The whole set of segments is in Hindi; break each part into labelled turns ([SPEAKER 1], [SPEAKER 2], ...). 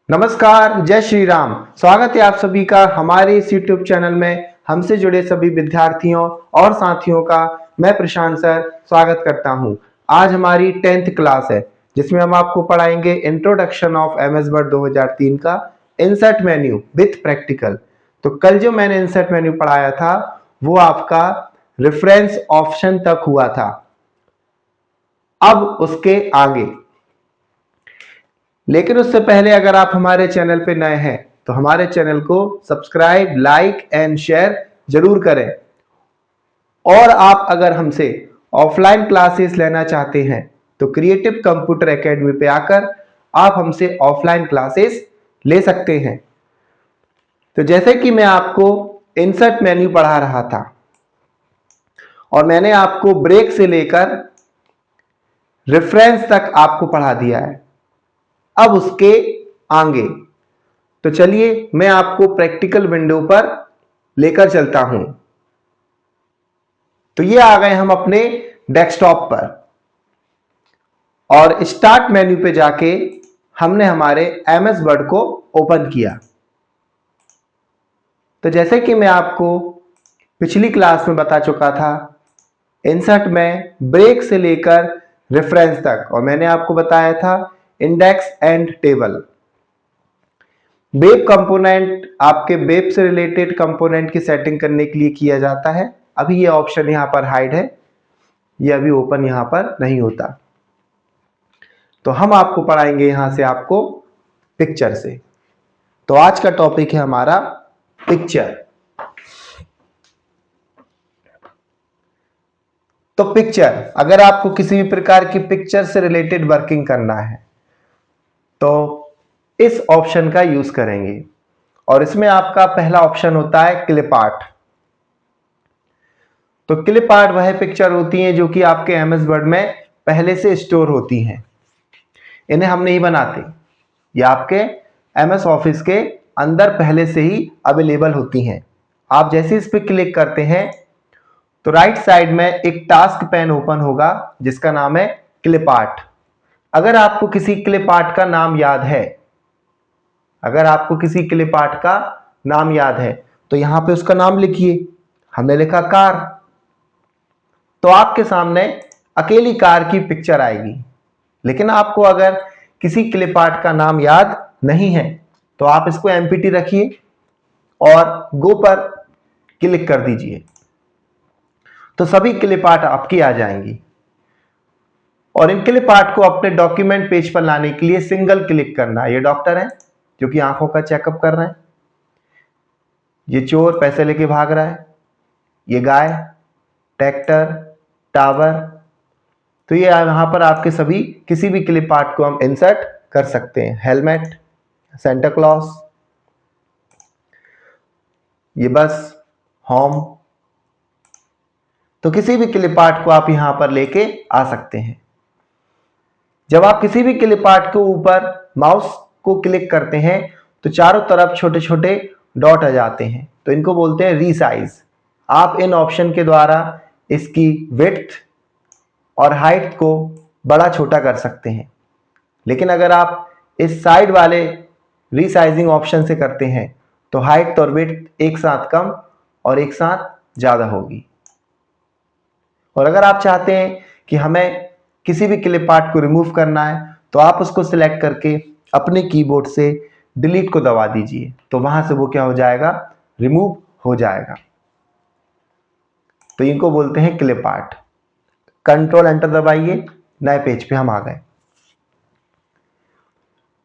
[SPEAKER 1] नमस्कार, जय श्री राम। स्वागत है आप सभी का हमारे इस YouTube चैनल में। हमसे जुड़े सभी विद्यार्थियों और साथियों का मैं प्रशांत सर स्वागत करता हूं। आज हमारी 10th क्लास है जिसमें हम आपको पढ़ाएंगे इंट्रोडक्शन ऑफ MS वर्ड 2003 का इंसर्ट मेन्यू विथ प्रैक्टिकल। तो कल जो मैंने इंसर्ट मेन्यू पढ़ाया था वो आपका रेफरेंस ऑप्शन तक हुआ था। अब उसके आगे, लेकिन उससे पहले अगर आप हमारे चैनल पे नए हैं तो हमारे चैनल को सब्सक्राइब, लाइक एंड शेयर जरूर करें। और आप अगर हमसे ऑफलाइन क्लासेस लेना चाहते हैं तो क्रिएटिव कंप्यूटर एकेडमी पे आकर आप हमसे ऑफलाइन क्लासेस ले सकते हैं। तो जैसे कि मैं आपको इंसर्ट मेन्यू पढ़ा रहा था और मैंने आपको ब्रेक से लेकर रेफरेंस तक आपको पढ़ा दिया है। अब उसके आगे तो चलिए मैं आपको प्रैक्टिकल विंडो पर लेकर चलता हूं। तो ये आ गए हम अपने डेस्कटॉप पर और स्टार्ट मेन्यू पे जाके हमने हमारे MS वर्ड को ओपन किया। तो जैसे कि मैं आपको पिछली क्लास में बता चुका था, इंसर्ट में ब्रेक से लेकर रेफरेंस तक, और मैंने आपको बताया था index and table. Web component आपके वेब से रिलेटेड कंपोनेंट की सेटिंग करने के लिए किया जाता है। अभी ये ऑप्शन यहां पर हाइड है, ये अभी ओपन यहां पर नहीं होता। तो हम आपको पढ़ाएंगे यहां से आपको पिक्चर से। तो आज का टॉपिक है हमारा पिक्चर। तो पिक्चर, अगर आपको किसी भी प्रकार की पिक्चर से रिलेटेड वर्किंग करना है तो इस ऑप्शन का यूज करेंगे। और इसमें आपका पहला ऑप्शन होता है क्लिप आर्ट। तो क्लिप आर्ट वह पिक्चर होती हैं जो कि आपके MS वर्ड में पहले से स्टोर होती हैं। इन्हें हम नहीं बनाते, ये आपके MS ऑफिस के अंदर पहले से ही अवेलेबल होती हैं। आप जैसे इस पर क्लिक करते हैं तो राइट साइड में एक टास्क पैन ओपन होगा जिसका नाम है क्लिप आर्ट। अगर आपको किसी क्लिप आर्ट का नाम याद है, अगर आपको किसी क्लिप आर्ट का नाम याद है तो यहां पे उसका नाम लिखिए। हमने लिखा कार, तो आपके सामने अकेली कार की पिक्चर आएगी। लेकिन आपको अगर किसी क्लिप आर्ट का नाम याद नहीं है तो आप इसको एमपीटी रखिए और गो पर क्लिक कर दीजिए, तो सभी क्लिप आर्ट आपकी आ जाएंगी। और इन क्लिप आर्ट को अपने डॉक्यूमेंट पेज पर लाने के लिए सिंगल क्लिक करना है। ये डॉक्टर है जो कि आंखों का चेकअप कर रहे हैं, ये चोर पैसे लेके भाग रहा है, ये गाय, ट्रैक्टर, टावर। तो ये यहां पर आपके सभी किसी भी क्लिप आर्ट को हम इंसर्ट कर सकते हैं। हेलमेट, सेंटा क्लॉज, ये बस, होम। तो किसी भी क्लिप आर्ट को आप यहां पर लेके आ सकते हैं। जब आप किसी भी क्लिप आर्ट के ऊपर माउस को क्लिक करते हैं तो चारों तरफ छोटे छोटे डॉट आ जाते हैं, तो इनको बोलते हैं रीसाइज। आप इन ऑप्शन के द्वारा इसकी विड्थ और हाइट को बड़ा छोटा कर सकते हैं। लेकिन अगर आप इस साइड वाले रीसाइजिंग ऑप्शन से करते हैं तो हाइट और विड्थ एक साथ कम और एक साथ ज्यादा होगी। और अगर आप चाहते हैं कि हमें किसी भी क्लिप आर्ट को रिमूव करना है तो आप उसको सिलेक्ट करके अपने कीबोर्ड से डिलीट को दबा दीजिए, तो वहां से वो क्या हो जाएगा, रिमूव हो जाएगा। तो इनको बोलते हैं क्लिप आर्ट। कंट्रोल एंटर दबाइए, नए पेज पे हम आ गए।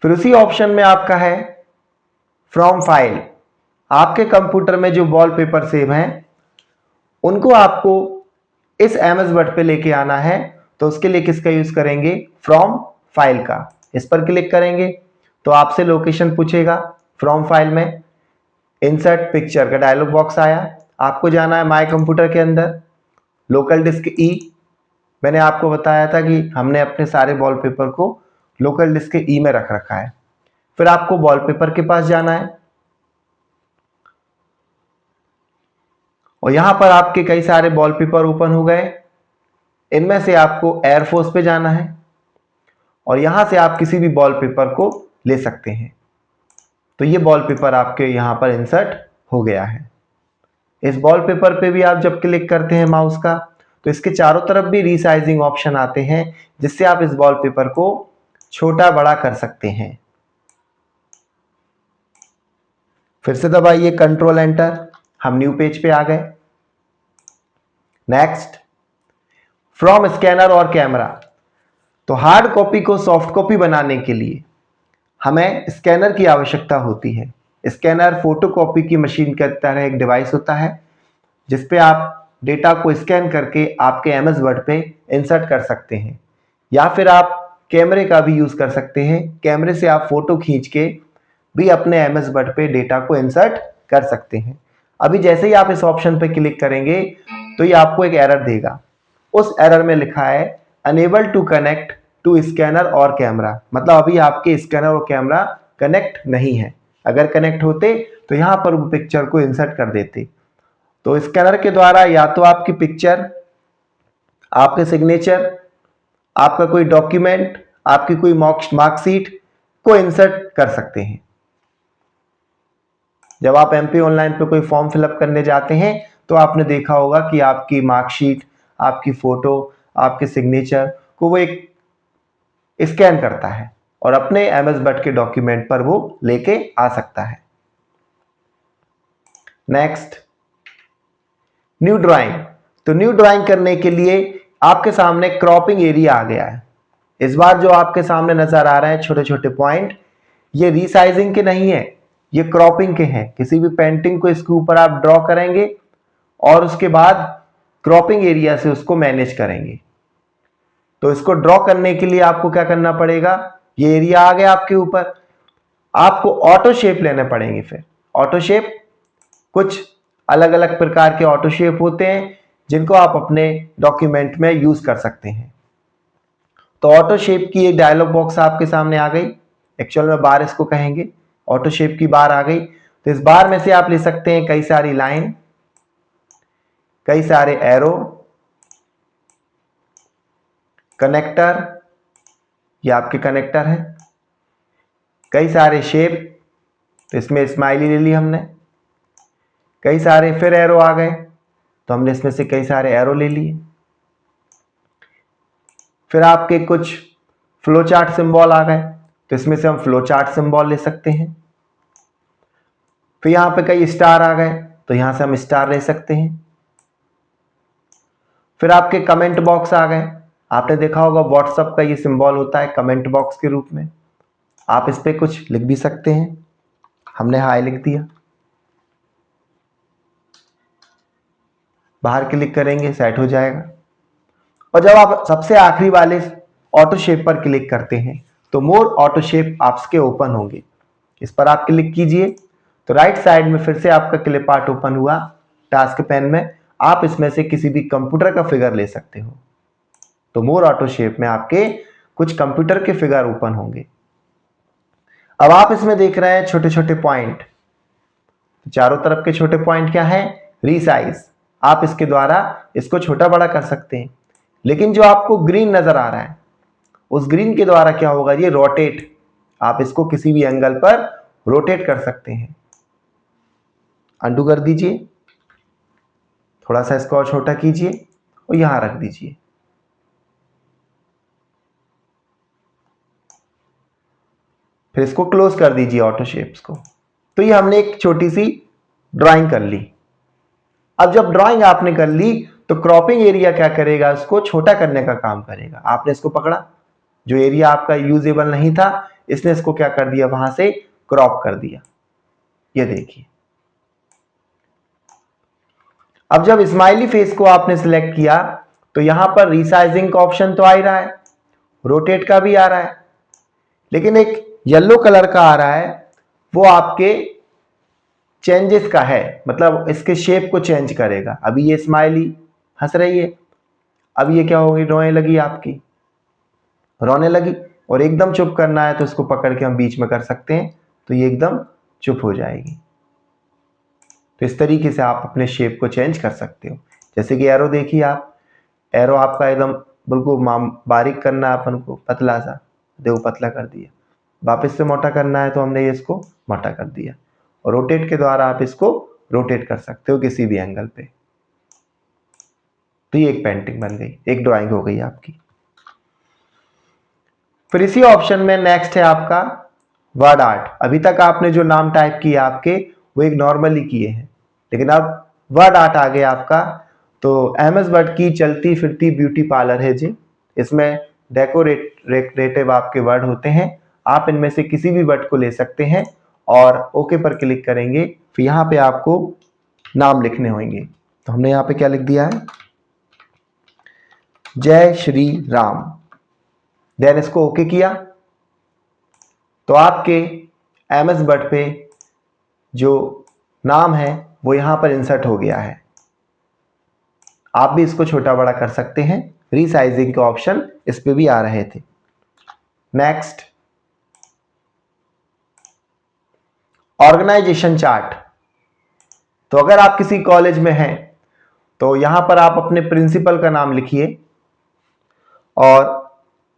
[SPEAKER 1] फिर उसी ऑप्शन में आपका है फ्रॉम फाइल। आपके कंप्यूटर में जो वॉलपेपर सेव हैं उनको आपको इस MS वर्ड पे लेके आना है, तो उसके लिए किसका यूज करेंगे, फ्रॉम फाइल का। इस पर क्लिक करेंगे तो आपसे लोकेशन पूछेगा। फ्रॉम फाइल में इंसर्ट पिक्चर का डायलॉग बॉक्स आया, आपको जाना है माय कंप्यूटर के अंदर, लोकल डिस्क ई। मैंने आपको बताया था कि हमने अपने सारे वॉलपेपर को लोकल डिस्क ई में रख रखा है। फिर आपको वॉलपेपर के पास जाना है और यहां पर आपके कई सारे वॉलपेपर ओपन हो गए। इनमें से आपको एयरफोर्स पे जाना है और यहां से आप किसी भी वॉलपेपर को ले सकते हैं। तो ये वॉलपेपर आपके यहाँ पर इंसर्ट हो गया है। इस वॉलपेपर पे भी आप जब क्लिक करते हैं माउस का तो इसके चारों तरफ भी रीसाइजिंग ऑप्शन आते हैं, जिससे आप इस वॉलपेपर को छोटा बड़ा कर सकते हैं। फिर से दबाइए कंट्रोल एंटर, हम न्यू पेज पे आ गए। नेक्स्ट, फ्रॉम स्कैनर और कैमरा। तो हार्ड कॉपी को सॉफ्ट कॉपी बनाने के लिए हमें स्कैनर की आवश्यकता होती है। स्कैनर फोटोकॉपी की मशीन की तरह एक डिवाइस होता है जिसपे आप डेटा को स्कैन करके आपके एमएस वर्ड पे इंसर्ट कर सकते हैं, या फिर आप कैमरे का भी यूज कर सकते हैं। कैमरे से आप फोटो खींच के भी अपने एमएस वर्ड पे डेटा को इंसर्ट कर सकते हैं। अभी जैसे ही आप इस ऑप्शन पे क्लिक करेंगे तो ये आपको एक एरर देगा। उस एरर में लिखा है unable to connect to scanner और कैमरा, मतलब अभी आपके स्कैनर और कैमरा कनेक्ट नहीं है। अगर कनेक्ट होते तो यहाँ पर वो पिक्चर को इंसर्ट कर देते। तो स्कैनर के द्वारा या तो आपकी पिक्चर, आपके सिग्नेचर, आपका कोई डॉक्यूमेंट, आपकी कोई मार्कशीट को इंसर्ट कर सकते हैं। जब आप एमपी ऑनलाइन पे कोई फॉर्म फिलअप करने जाते हैं तो आपने देखा होगा कि आपकी मार्कशीट, आपकी फोटो, आपके सिग्नेचर को वो एक स्कैन करता है और अपने एमएस वर्ड के डॉक्यूमेंट पर वो लेके आ सकता है। Next, new drawing. तो न्यू ड्राइंग करने के लिए आपके सामने क्रॉपिंग एरिया आ गया है। इस बार जो आपके सामने नजर आ रहे हैं छोटे छोटे पॉइंट, ये रीसाइजिंग के नहीं है, ये क्रॉपिंग के हैं। किसी भी पेंटिंग को इसके ऊपर आप ड्रॉ करेंगे और उसके बाद क्रॉपिंग एरिया से उसको मैनेज करेंगे। तो इसको ड्रॉ करने के लिए आपको क्या करना पड़ेगा, ये एरिया आ गया आपके ऊपर, आपको ऑटो शेप लेने पड़ेंगे। फिर ऑटो शेप, कुछ अलग अलग प्रकार के ऑटो शेप होते हैं जिनको आप अपने डॉक्यूमेंट में यूज कर सकते हैं। तो ऑटो शेप की एक डायलॉग बॉक्स आपके सामने आ गई, एक्चुअल में बार इसको कहेंगे। ऑटो शेप की बार आ गई। तो इस बार में से आप ले सकते हैं कई सारी लाइन, कई सारे एरो, कनेक्टर, ये आपके कनेक्टर है, कई सारे शेप, तो इसमें स्माइली ले ली हमने, कई सारे फिर एरो आ गए तो हमने इसमें से कई सारे एरो ले लिए। फिर आपके कुछ फ्लो चार्ट सिंबल आ गए तो इसमें से हम फ्लो चार्ट सिंबल ले सकते हैं। फिर यहां पे कई स्टार आ गए तो यहां से हम स्टार ले सकते हैं। फिर आपके कमेंट बॉक्स आ गए, आपने देखा होगा व्हाट्सएप का ये सिंबल होता है कमेंट बॉक्स के रूप में, आप इस पे कुछ लिख भी सकते हैं। हमने हाई लिख दिया, बाहर क्लिक करेंगे सेट हो जाएगा। और जब आप सबसे आखिरी वाले ऑटो शेप पर क्लिक करते हैं तो मोर ऑटो शेप आपके ओपन होंगे। इस पर आप क्लिक कीजिए तो राइट साइड में फिर से आपका क्लिप आर्ट ओपन हुआ टास्क पैन में। आप इसमें से किसी भी कंप्यूटर का फिगर ले सकते हो। तो मोर ऑटो शेप में आपके कुछ कंप्यूटर के फिगर ओपन होंगे। अब आप इसमें देख रहे हैं छोटे छोटे पॉइंट, चारों तरफ के छोटे पॉइंट क्या है, रीसाइज। आप इसके द्वारा इसको छोटा बड़ा कर सकते हैं। लेकिन जो आपको ग्रीन नजर आ रहा है उस ग्रीन के द्वारा क्या होगा, ये रोटेट, आप इसको किसी भी एंगल पर रोटेट कर सकते हैं। अंडू कर दीजिए, थोड़ा सा इसको और छोटा कीजिए और यहां रख दीजिए। फिर इसको क्लोज कर दीजिए ऑटो शेप्स को। तो ये हमने एक छोटी सी ड्राइंग कर ली। अब जब ड्राइंग आपने कर ली तो क्रॉपिंग एरिया क्या करेगा, इसको छोटा करने का काम करेगा। आपने इसको पकड़ा, जो एरिया आपका यूजेबल नहीं था इसने इसको क्या कर दिया, वहां से क्रॉप कर दिया। ये देखिए, अब जब स्माइली फेस को आपने सिलेक्ट किया तो यहां पर रीसाइजिंग का ऑप्शन तो आ ही रहा है, रोटेट का भी आ रहा है, लेकिन एक येलो कलर का आ रहा है, वो आपके चेंजेस का है, मतलब इसके शेप को चेंज करेगा। अभी ये स्माइली हंस रही है, अब ये क्या होगी, रोने लगी, आपकी रोने लगी। और एकदम चुप करना है तो इसको पकड़ के हम बीच में कर सकते हैं तो ये एकदम चुप हो जाएगी। तो इस तरीके से आप अपने शेप को चेंज कर सकते हो। जैसे कि एरो देखिए आप, एरो आपका एकदम बिल्कुल बारीक करना है अपन को, पतला सा, देखो पतला कर दिया। वापस से मोटा करना है तो हमने ये इसको मोटा कर दिया, और रोटेट के द्वारा आप इसको रोटेट कर सकते हो किसी भी एंगल पे। तो ये एक पेंटिंग बन गई, एक ड्राइंग हो गई आपकी। फिर इसी ऑप्शन में नेक्स्ट है आपका वर्ड आर्ट। अभी तक आपने जो नाम टाइप किए आपके वो एक नॉर्मली किए हैं, लेकिन अब वर्ड आर्ट आ गया आपका। तो एमएस वर्ड की चलती फिरती ब्यूटी पार्लर है जी। इसमें डेकोरेटिव आपके वर्ड होते हैं, आप इनमें से किसी भी वर्ड को ले सकते हैं और ओके पर क्लिक करेंगे। फिर यहाँ पे आपको नाम लिखने होंगे। तो हमने यहाँ पे क्या लिख दिया है, जय श्री राम। देन इसको ओके किया तो आपके एमएस वर्ड पे जो नाम है वो यहां पर इंसर्ट हो गया है। आप भी इसको छोटा बड़ा कर सकते हैं, रीसाइजिंग के ऑप्शन इस पे भी आ रहे थे। Next, organisation chart. तो अगर आप किसी कॉलेज में हैं तो यहां पर आप अपने प्रिंसिपल का नाम लिखिए और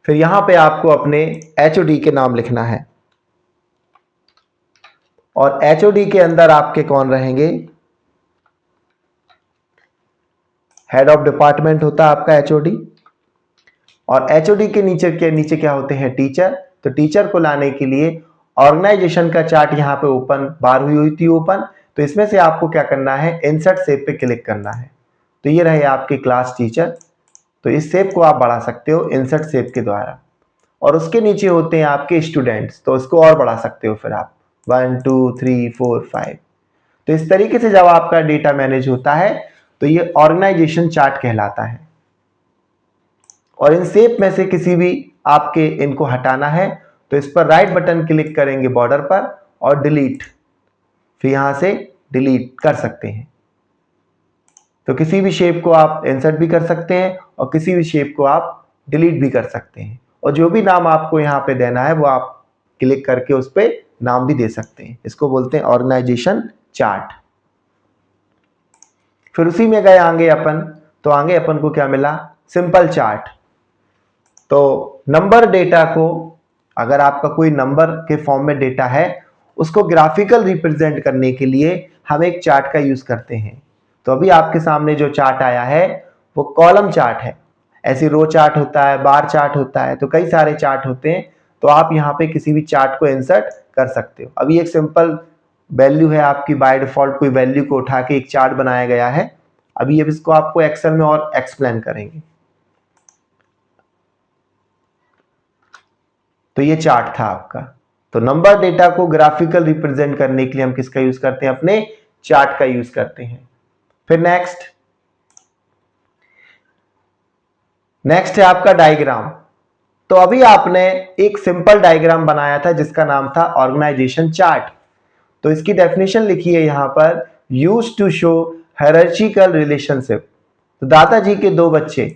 [SPEAKER 1] फिर यहां पे आपको अपने एचओडी के नाम लिखना है, और एचओडी के अंदर आपके कौन रहेंगे, हेड ऑफ डिपार्टमेंट होता है आपका एचओडी, और एचओडी के नीचे क्या होते हैं, टीचर। तो टीचर को लाने के लिए ऑर्गेनाइजेशन का चार्ट यहाँ पे ओपन बार हुई थी ओपन, तो इसमें से आपको क्या करना है, इंसर्ट शेप पे क्लिक करना है। तो ये रहे आपके क्लास टीचर। तो इस शेप को आप बढ़ा सकते हो इंसर्ट शेप के द्वारा, और उसके नीचे होते हैं आपके स्टूडेंट्स, तो इसको और बढ़ा सकते हो फिर आप 1 2 3 4 5। तो इस तरीके से जब आपका डेटा मैनेज होता है तो ये ऑर्गेनाइजेशन चार्ट कहलाता है। और इन शेप में से किसी भी आपके इनको हटाना है तो इस पर राइट बटन क्लिक करेंगे बॉर्डर पर और डिलीट, फिर यहां से डिलीट कर सकते हैं। तो किसी भी शेप को आप इंसर्ट भी कर सकते हैं और किसी भी शेप को आप डिलीट भी कर सकते हैं, और जो भी नाम आपको यहाँ पे देना है वो आप क्लिक करके उस पर नाम भी दे सकते हैं। इसको बोलते हैं ऑर्गेनाइजेशन चार्ट। फिर उसी में गए आगे अपन, तो आगे अपन को क्या मिला, सिंपल चार्ट। तो नंबर डेटा को, अगर आपका कोई नंबर के फॉर्म में डेटा है उसको ग्राफिकल रिप्रेजेंट करने के लिए हम एक चार्ट का यूज करते हैं। तो अभी आपके सामने जो चार्ट आया है वो कॉलम चार्ट है। ऐसी रो चार्ट होता है, बार चार्ट होता है, तो कई सारे चार्ट होते हैं। तो आप यहाँ पे किसी भी चार्ट को इंसर्ट कर सकते हो। अभी एक सिंपल वैल्यू है आपकी, बाय डिफॉल्ट कोई वैल्यू को उठा के एक चार्ट बनाया गया है। अभी अब इसको आपको एक्सेल में और एक्सप्लेन करेंगे। तो ये चार्ट था आपका। तो नंबर डेटा को ग्राफिकल रिप्रेजेंट करने के लिए हम किसका यूज करते हैं, अपने चार्ट का यूज करते हैं। फिर नेक्स्ट है आपका डायग्राम। तो अभी आपने एक सिंपल डायग्राम बनाया था जिसका नाम था ऑर्गेनाइजेशन चार्ट। तो इसकी डेफिनेशन लिखी है यहां पर, यूज टू शो हायरार्चिकल रिलेशनशिप। तो दादाजी के दो बच्चे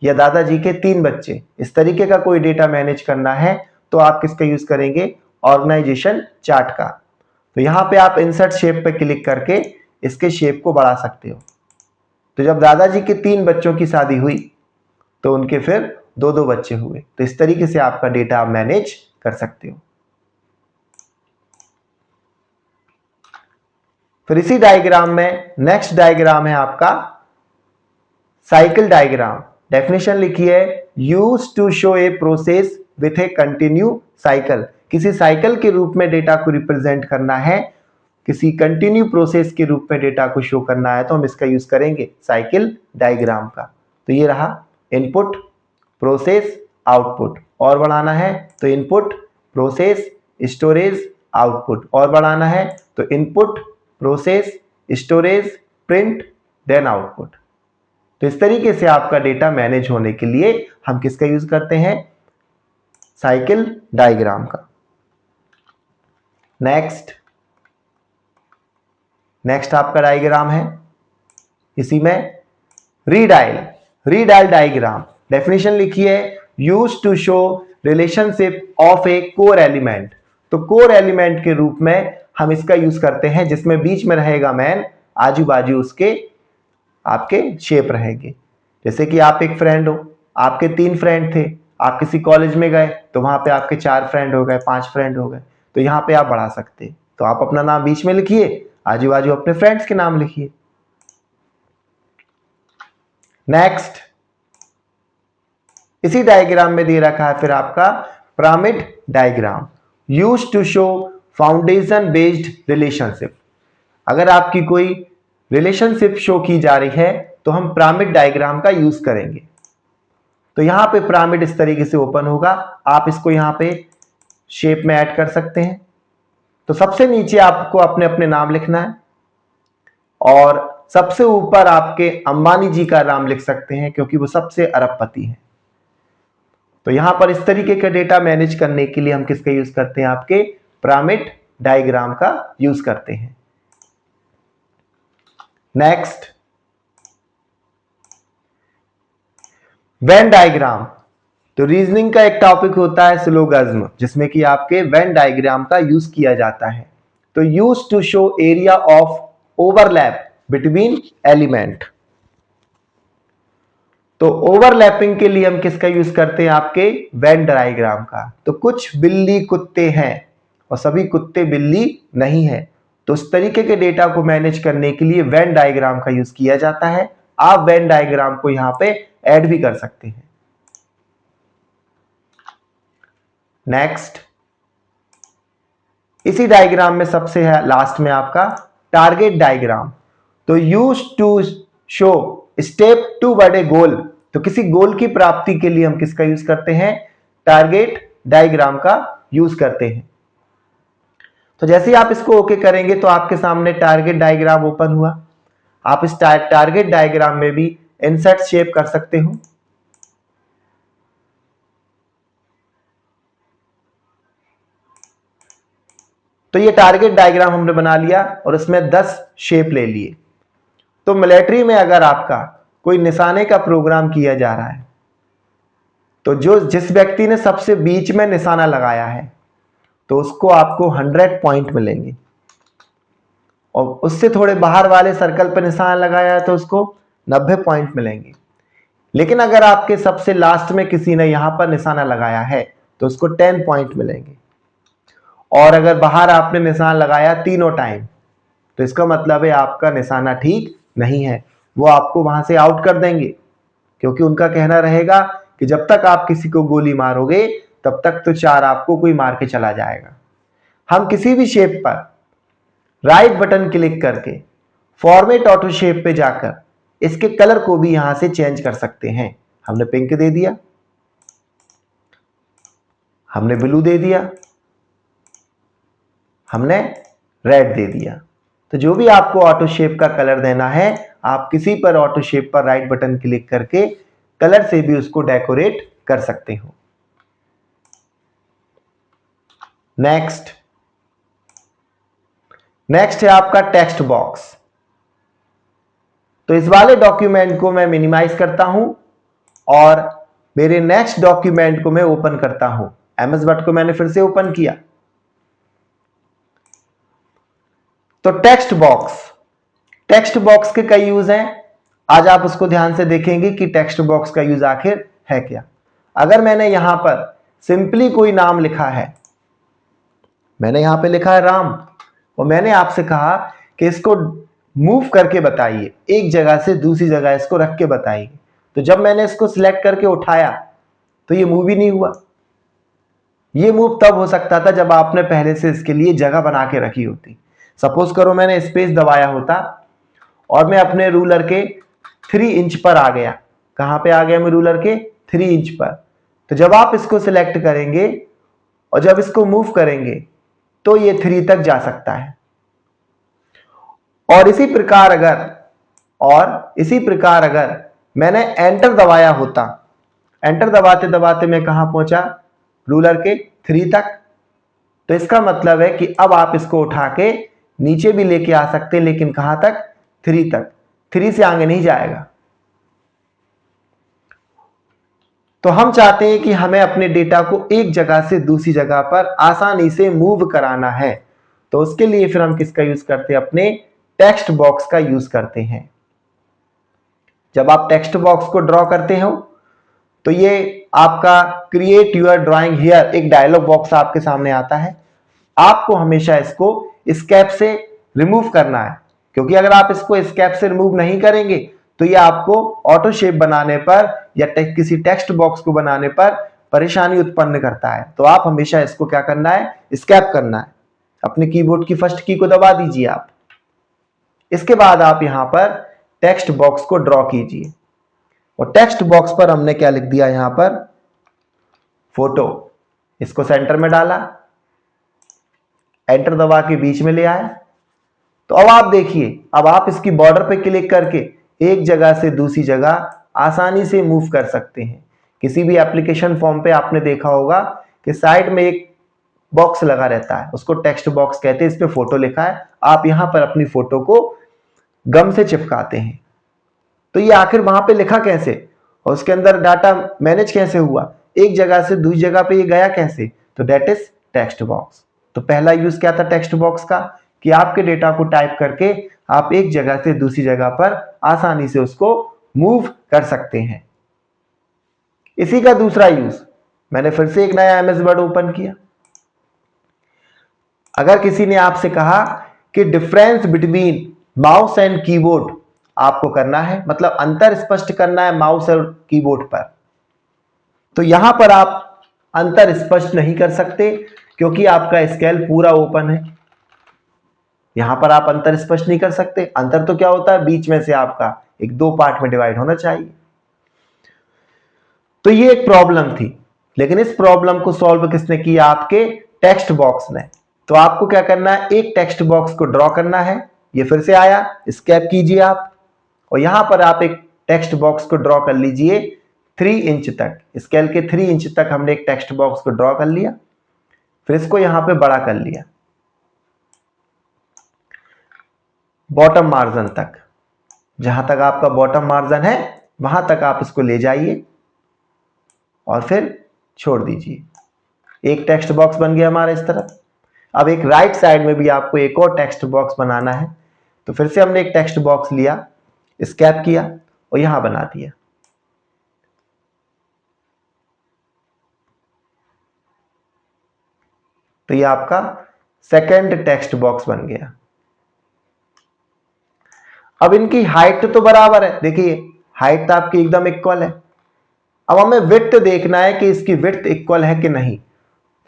[SPEAKER 1] या दादाजी के 3 बच्चे, इस तरीके का कोई डेटा मैनेज करना है तो आप किसका यूज करेंगे, ऑर्गेनाइजेशन चार्ट का। तो यहां पे आप इंसर्ट शेप पे क्लिक करके इसके शेप को बढ़ा सकते हो। तो जब दादाजी के 3 बच्चों की शादी हुई तो उनके फिर 2 बच्चे हुए। तो इस तरीके से आपका डेटा आप मैनेज कर सकते हो। फिर इसी डायग्राम में नेक्स्ट डायग्राम है आपका साइकिल डायग्राम। डेफिनेशन लिखी है, use to show a process with a continue cycle. किसी साइकिल के रूप में डेटा को रिप्रेजेंट करना है, किसी कंटिन्यू प्रोसेस के रूप में डेटा को शो करना है तो हम इसका यूज करेंगे साइकिल डायग्राम का। तो ये रहा इनपुट, प्रोसेस, आउटपुट। और बढ़ाना है तो इनपुट, प्रोसेस, स्टोरेज, आउटपुट। और बढ़ाना है तो input, process, storage, print, then output. तो इस तरीके से आपका डेटा मैनेज होने के लिए हम किसका यूज करते हैं, साइकिल डायग्राम का। नेक्स्ट आपका डायग्राम है, इसी में रीडायल डायग्राम। डेफिनेशन लिखी है, use to show relationship of a core element. तो कोर एलिमेंट के रूप में हम इसका यूज करते हैं जिसमें बीच में रहेगा मैन, आजू बाजू उसके आपके शेप रहेंगे। जैसे कि आप एक फ्रेंड हो, आपके 3 फ्रेंड थे, आप किसी कॉलेज में गए तो वहां पे आपके 4 फ्रेंड हो गए, 5 फ्रेंड हो गए, तो यहाँ पे आप बढ़ा सकते हैं। तो आप अपना नाम बीच में लिखिए, आजू बाजू अपने फ्रेंड्स के नाम लिखिए। नेक्स्ट, इसी डायग्राम में दे रखा है फिर आपका pyramid diagram, used to show foundation based relationship. अगर आपकी कोई रिलेशनशिप शो की जा रही है तो हम पिरामिड डायग्राम का यूज करेंगे। तो यहां पे पिरामिड इस तरीके से ओपन होगा, आप इसको यहां पे शेप में ऐड कर सकते हैं। तो सबसे नीचे आपको अपने अपने नाम लिखना है और सबसे ऊपर आपके अंबानी जी का नाम लिख सकते हैं क्योंकि वो सबसे अरबपति हैं। तो यहां पर इस तरीके का डेटा मैनेज करने के लिए हम किसका यूज करते हैं, आपके पिरामिड डायग्राम का यूज करते हैं। Next, Venn diagram. तो रीजनिंग का एक टॉपिक होता है सिलोगिज्म, जिसमें कि आपके वेन डायग्राम का यूज किया जाता है। तो use to show area of overlap between element. तो ओवरलैपिंग के लिए हम किसका यूज करते हैं, आपके वेन डायग्राम का। तो कुछ बिल्ली कुत्ते हैं और सभी कुत्ते बिल्ली नहीं है, तो उस तरीके के डेटा को मैनेज करने के लिए वेन डायग्राम का यूज किया जाता है। आप वेन डायग्राम को यहां पे ऐड भी कर सकते हैं। नेक्स्ट, इसी डायग्राम में सबसे है लास्ट में आपका टारगेट डायग्राम। तो use to show step toward a goal. तो किसी गोल की प्राप्ति के लिए हम किसका यूज करते हैं, टारगेट डायग्राम का यूज करते हैं। तो जैसे ही आप इसको ओके करेंगे तो आपके सामने टारगेट डायग्राम ओपन हुआ। आप इस टारगेट डायग्राम में भी इंसर्ट शेप कर सकते हो। तो ये टारगेट डायग्राम हमने बना लिया और इसमें 10 शेप ले लिए। तो मिलिट्री में अगर आपका कोई निशाने का प्रोग्राम किया जा रहा है तो जिस व्यक्ति ने सबसे बीच में निशाना लगाया है तो उसको आपको 100 पॉइंट मिलेंगे, और उससे थोड़े बाहर वाले सर्कल पर निशाना लगाया है तो उसको 90 पॉइंट मिलेंगे। लेकिन अगर आपके सबसे लास्ट में किसी ने यहां पर निशाना लगाया है तो उसको 10 पॉइंट मिलेंगे। और अगर बाहर आपने निशान लगाया तीनों टाइम तो इसका मतलब है आपका निशाना ठीक नहीं है, वो आपको वहां से आउट कर देंगे, क्योंकि उनका कहना रहेगा कि जब तक आप किसी को गोली मारोगे तब तक तो 4 आपको कोई मार के चला जाएगा। हम किसी भी शेप पर राइट बटन क्लिक करके फॉर्मेट ऑटो शेप पे जाकर इसके कलर को भी यहां से चेंज कर सकते हैं। हमने पिंक दे दिया, हमने ब्लू दे दिया, हमने रेड दे दिया। तो जो भी आपको ऑटो शेप का कलर देना है, आप किसी पर ऑटो शेप पर राइट बटन क्लिक करके कलर से भी उसको डेकोरेट कर सकते हो। नेक्स्ट है आपका टेक्स्ट बॉक्स। तो इस वाले डॉक्यूमेंट को मैं मिनिमाइज करता हूं और मेरे नेक्स्ट डॉक्यूमेंट को मैं ओपन करता हूं। एमएस वर्ड को मैंने फिर से ओपन किया। तो टेक्स्ट बॉक्स के कई यूज हैं। आज आप उसको ध्यान से देखेंगे कि टेक्स्ट बॉक्स का यूज आखिर है क्या। अगर मैंने यहां पर सिंपली कोई नाम लिखा है, मैंने यहां पे लिखा है राम, और मैंने आपसे कहा कि इसको मूव करके बताइए, एक जगह से दूसरी जगह इसको रख के बताइए, तो जब मैंने इसको सिलेक्ट करके उठाया तो ये मूव ही नहीं हुआ। ये मूव तब हो सकता था जब आपने पहले से इसके लिए जगह बना के रखी होती। सपोज करो मैंने स्पेस दबाया होता और मैं अपने रूलर के 3 इंच पर आ गया। कहां पे आ गया मैं रूलर के 3 इंच पर। तो जब आप इसको सिलेक्ट करेंगे और जब इसको मूव करेंगे तो ये 3 तक जा सकता है। और इसी प्रकार अगर मैंने एंटर दबाया होता, एंटर दबाते दबाते मैं कहां पहुंचा, रूलर के 3 तक। तो इसका मतलब है कि अब आप इसको उठा के नीचे भी लेके आ सकते हैं, लेकिन कहां तक, 3 तक। 3 से आगे नहीं जाएगा। तो हम चाहते हैं कि हमें अपने डेटा को एक जगह से दूसरी जगह पर आसानी से मूव कराना है। तो उसके लिए फिर हम किसका यूज करते हैं, अपने टेक्स्ट बॉक्स का यूज करते हैं। जब आप टेक्स्ट बॉक्स को ड्रॉ करते हो तो ये आपका क्रिएट यूर ड्राइंग हियर एक डायलॉग बॉक्स आपके सामने आता है। आपको हमेशा इसको एस्केप से रिमूव करना है, क्योंकि अगर आप इसको एस्केप से रिमूव नहीं करेंगे तो ये आपको ऑटो शेप बनाने पर या किसी टेक्स्ट बॉक्स को बनाने पर परेशानी उत्पन्न करता है। तो आप हमेशा इसको क्या करना है, एस्केप करना है। अपने कीबोर्ड की फर्स्ट की को दबा दीजिए आप। इसके बाद आप यहां पर टेक्स्ट बॉक्स को ड्रॉ कीजिए और टेक्स्ट बॉक्स पर हमने क्या लिख दिया, यहां पर फोटो। इसको सेंटर में डाला, एंटर दबा के बीच में ले आया। तो अब आप देखिए, अब आप इसकी बॉर्डर पे क्लिक करके एक जगह से दूसरी जगह आसानी से मूव कर सकते हैं। किसी भी एप्लीकेशन फॉर्म पे आपने देखा होगा कि साइड में एक बॉक्स लगा रहता है, उसको टेक्स्ट बॉक्स कहते हैं, इस पे फोटो लिखा है। आप यहां पर अपनी फोटो को गम से चिपकाते हैं। तो ये आखिर वहां पे लिखा कैसे और उसके अंदर डाटा मैनेज कैसे हुआ, एक जगह से दूसरी जगह पे ये गया कैसे, तो दैट इज टेक्स्ट बॉक्स। तो पहला यूज क्या था टेक्स्ट बॉक्स का, कि आपके डेटा को टाइप करके आप एक जगह से दूसरी जगह पर आसानी से उसको मूव कर सकते हैं। इसी का दूसरा यूज, मैंने फिर से एक नया एमएस वर्ड ओपन किया। अगर किसी ने आपसे कहा कि difference between mouse and keyboard आपको करना है, मतलब अंतर स्पष्ट करना है माउस और कीबोर्ड पर, तो यहां पर आप अंतर स्पष्ट नहीं कर सकते क्योंकि आपका स्केल पूरा ओपन है। यहां पर आप अंतर स्पष्ट नहीं कर सकते। अंतर तो क्या होता है, बीच में से आपका एक दो पार्ट में डिवाइड होना चाहिए। तो ये एक प्रॉब्लम थी, लेकिन इस प्रॉब्लम को सॉल्व किसने किया, आपके टेक्स्ट बॉक्स ने। तो आपको क्या करना है, एक टेक्स्ट बॉक्स को ड्रॉ करना है। ये फिर से आया, एस्केप कीजिए आप और यहां पर आप एक टेक्स्ट बॉक्स को ड्रॉ कर लीजिए 3 इंच तक। स्केल के 3 इंच तक हमने एक टेक्स्ट बॉक्स को ड्रॉ कर लिया, फिर इसको यहां पे बड़ा कर लिया बॉटम मार्जिन तक। जहां तक आपका बॉटम मार्जिन है वहां तक आप इसको ले जाइए और फिर छोड़ दीजिए। एक टेक्स्ट बॉक्स बन गया हमारा इस तरफ। अब एक राइट साइड में भी आपको एक और टेक्स्ट बॉक्स बनाना है, तो फिर से हमने एक टेक्स्ट बॉक्स लिया, एस्केप किया और यहां बना दिया। तो ये आपका सेकंड टेक्स्ट बॉक्स बन गया। अब इनकी हाइट तो बराबर है, देखिए हाइट तो आपकी एकदम इक्वल है। अब हमें विड्थ देखना है कि इसकी विड्थ इक्वल है कि नहीं।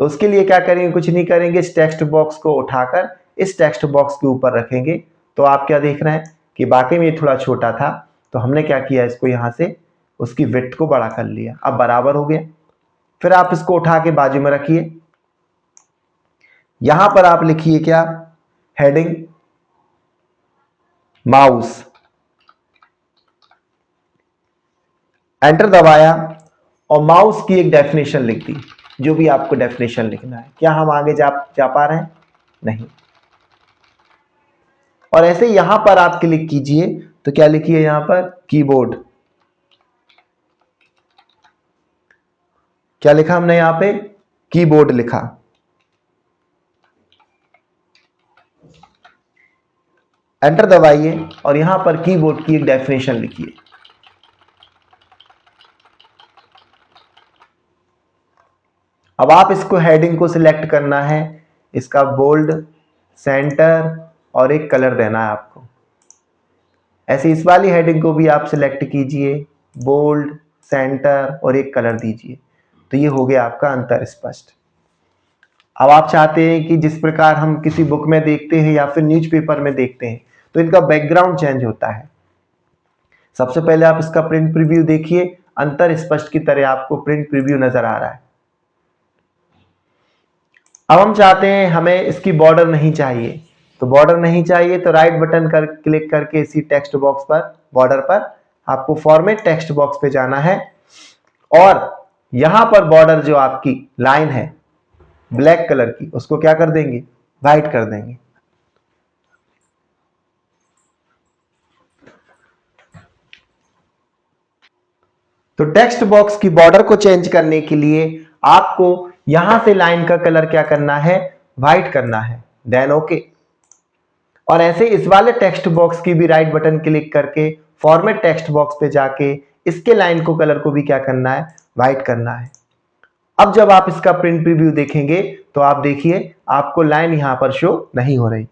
[SPEAKER 1] तो उसके लिए क्या करेंगे, कुछ नहीं करेंगे, इस टेक्स्ट बॉक्स को उठाकर इस टेक्स्ट बॉक्स के ऊपर रखेंगे। तो आप क्या देख रहे हैं कि वाकई में ये थोड़ा छोटा था, तो हमने क्या किया, इसको यहां से उसकी विड्थ को बड़ा कर लिया। अब बराबर हो गया। फिर आप इसको उठा के बाजू में रखिए। यहां पर आप लिखिए क्या, हेडिंग माउस, एंटर दबाया और माउस की एक डेफिनेशन लिख दी, जो भी आपको डेफिनेशन लिखना है। क्या हम आगे जा पा रहे हैं, नहीं। और ऐसे यहां पर आप क्लिक कीजिए, तो क्या लिखिए यहां पर, कीबोर्ड। क्या लिखा हमने यहां पे, कीबोर्ड लिखा। एंटर दबाइए और यहां पर कीबोर्ड की एक डेफिनेशन लिखिए। अब आप इसको हेडिंग को सिलेक्ट करना है, इसका बोल्ड, सेंटर और एक कलर देना है आपको। ऐसे इस वाली हेडिंग को भी आप सिलेक्ट कीजिए, बोल्ड, सेंटर और एक कलर दीजिए। तो ये हो गया आपका अंतर स्पष्ट। अब आप चाहते हैं कि जिस प्रकार हम किसी बुक में देखते हैं या फिर न्यूज़पेपर में देखते हैं, तो इनका बैकग्राउंड चेंज होता है। सबसे पहले आप इसका प्रिंट प्रीव्यू देखिए, अंतर स्पष्ट की तरह आपको प्रिंट प्रीव्यू नजर आ रहा है। अब हम चाहते हैं हमें इसकी बॉर्डर नहीं चाहिए, तो बॉर्डर नहीं चाहिए तो राइट बटन क्लिक करके इसी टेक्स्ट बॉक्स पर, बॉर्डर पर आपको फॉर्मेट टेक्स्ट बॉक्स पे जाना है और यहां पर बॉर्डर जो आपकी लाइन है ब्लैक कलर की, उसको क्या कर देंगे, व्हाइट कर देंगे। तो टेक्स्ट बॉक्स की बॉर्डर को चेंज करने के लिए आपको यहां से लाइन का कलर क्या करना है, व्हाइट करना है, देन ओके। और ऐसे इस वाले टेक्स्ट बॉक्स की भी राइट बटन क्लिक करके फॉर्मेट टेक्स्ट बॉक्स पे जाके इसके लाइन को कलर को भी क्या करना है, वाइट करना है। अब जब आप इसका प्रिंट प्रीव्यू देखेंगे तो आप देखिए आपको लाइन यहां पर शो नहीं हो रही।